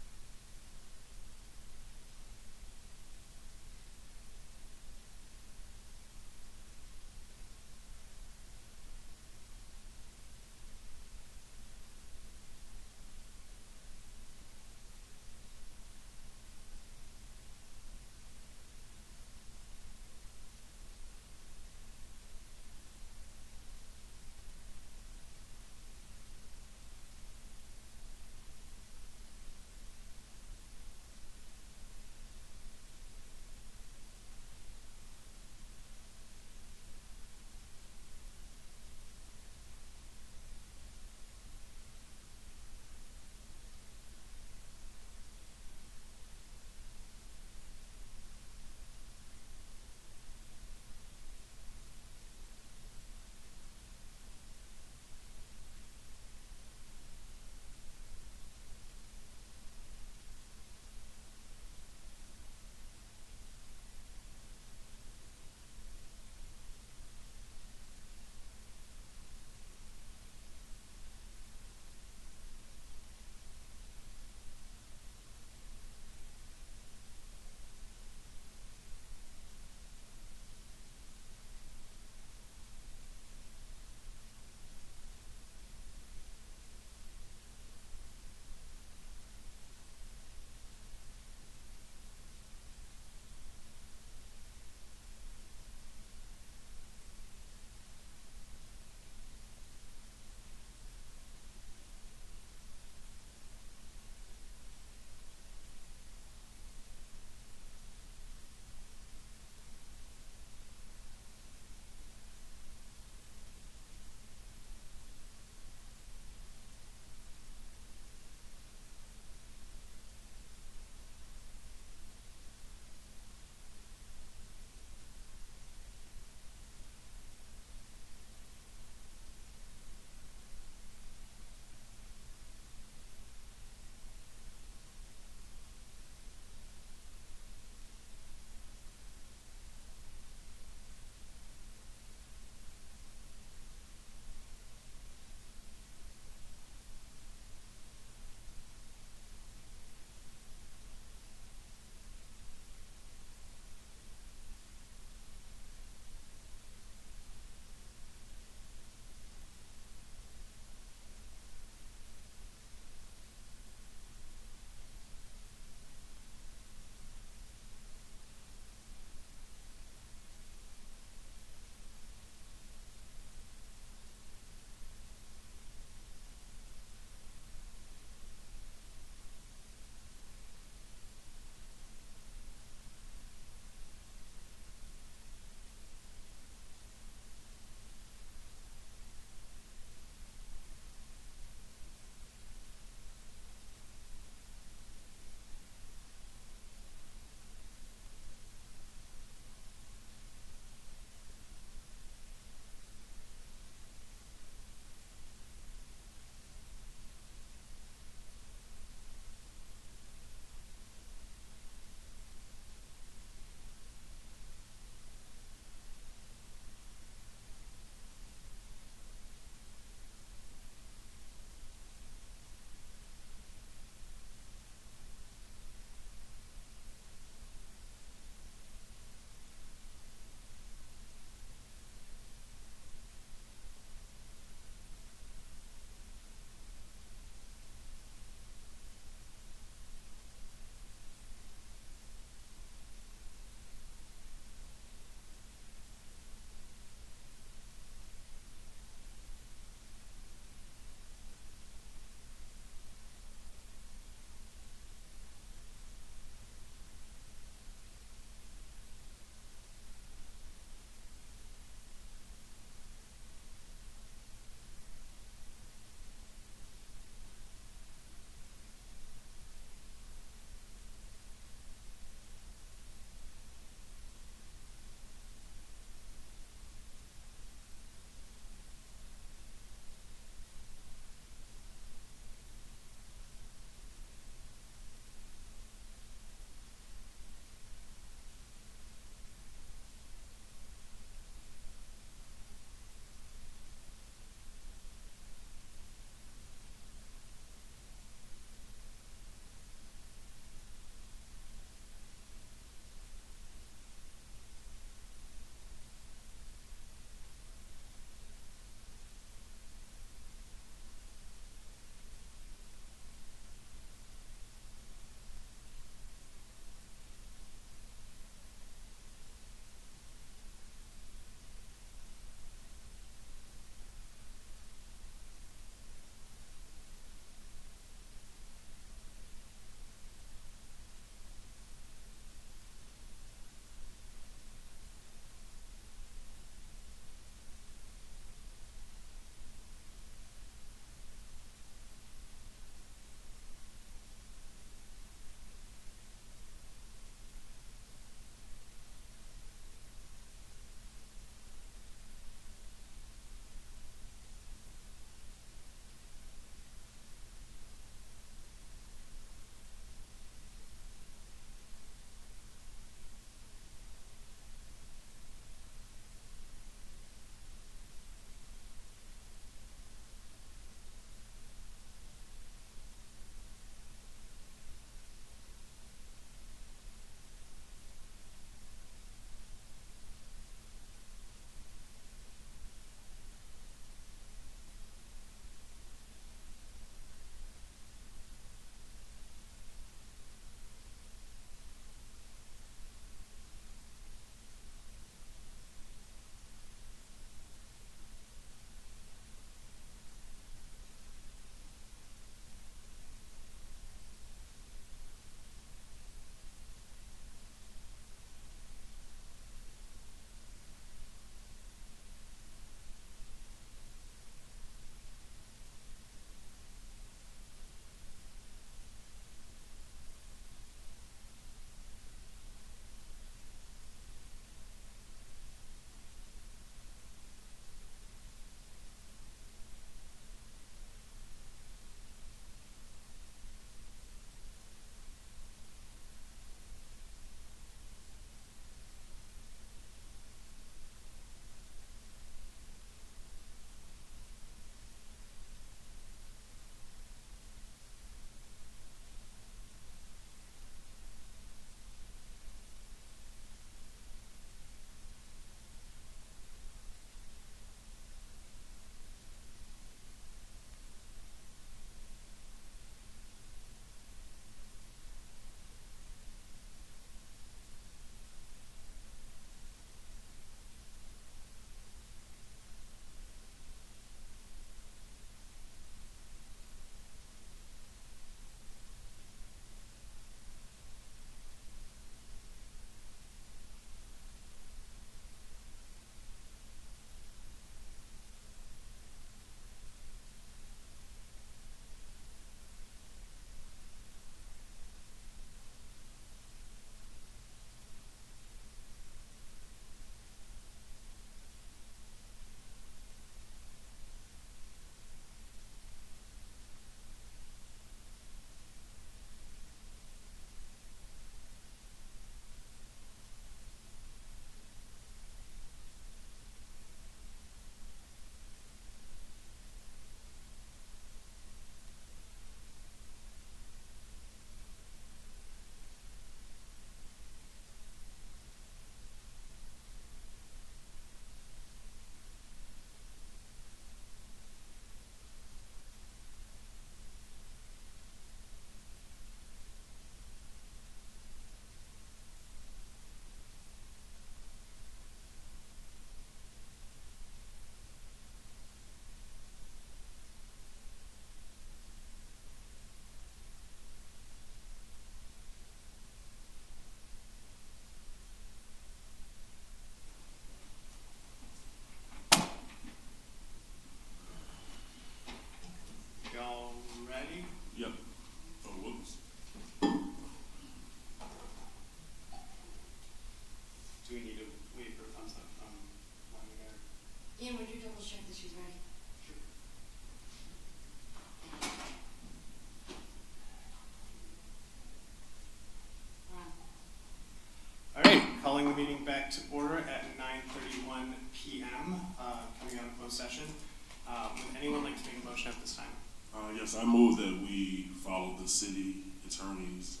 Yes, I move that we follow the city attorney's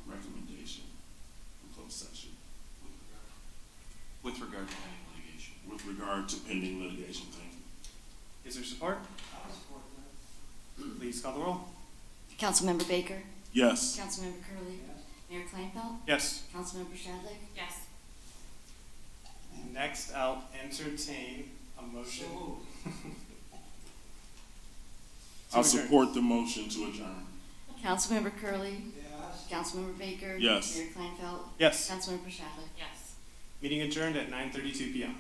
recommendation in closed session With regard to pending litigation. with regard to pending litigation. Thank you. Is there support? Please call the roll. Councilmember Baker? Yes. Councilmember Curley, Mayor Kleinfeld? Yes. Councilmember Shadlick? Yes. Next, I'll entertain a motion. I'll support the motion to adjourn. Councilmember Curley, Councilmember Baker? Yes. Mayor Kleinfeld? Yes. Councilmember Shadlick? Yes. Meeting adjourned at 9:32 p.m.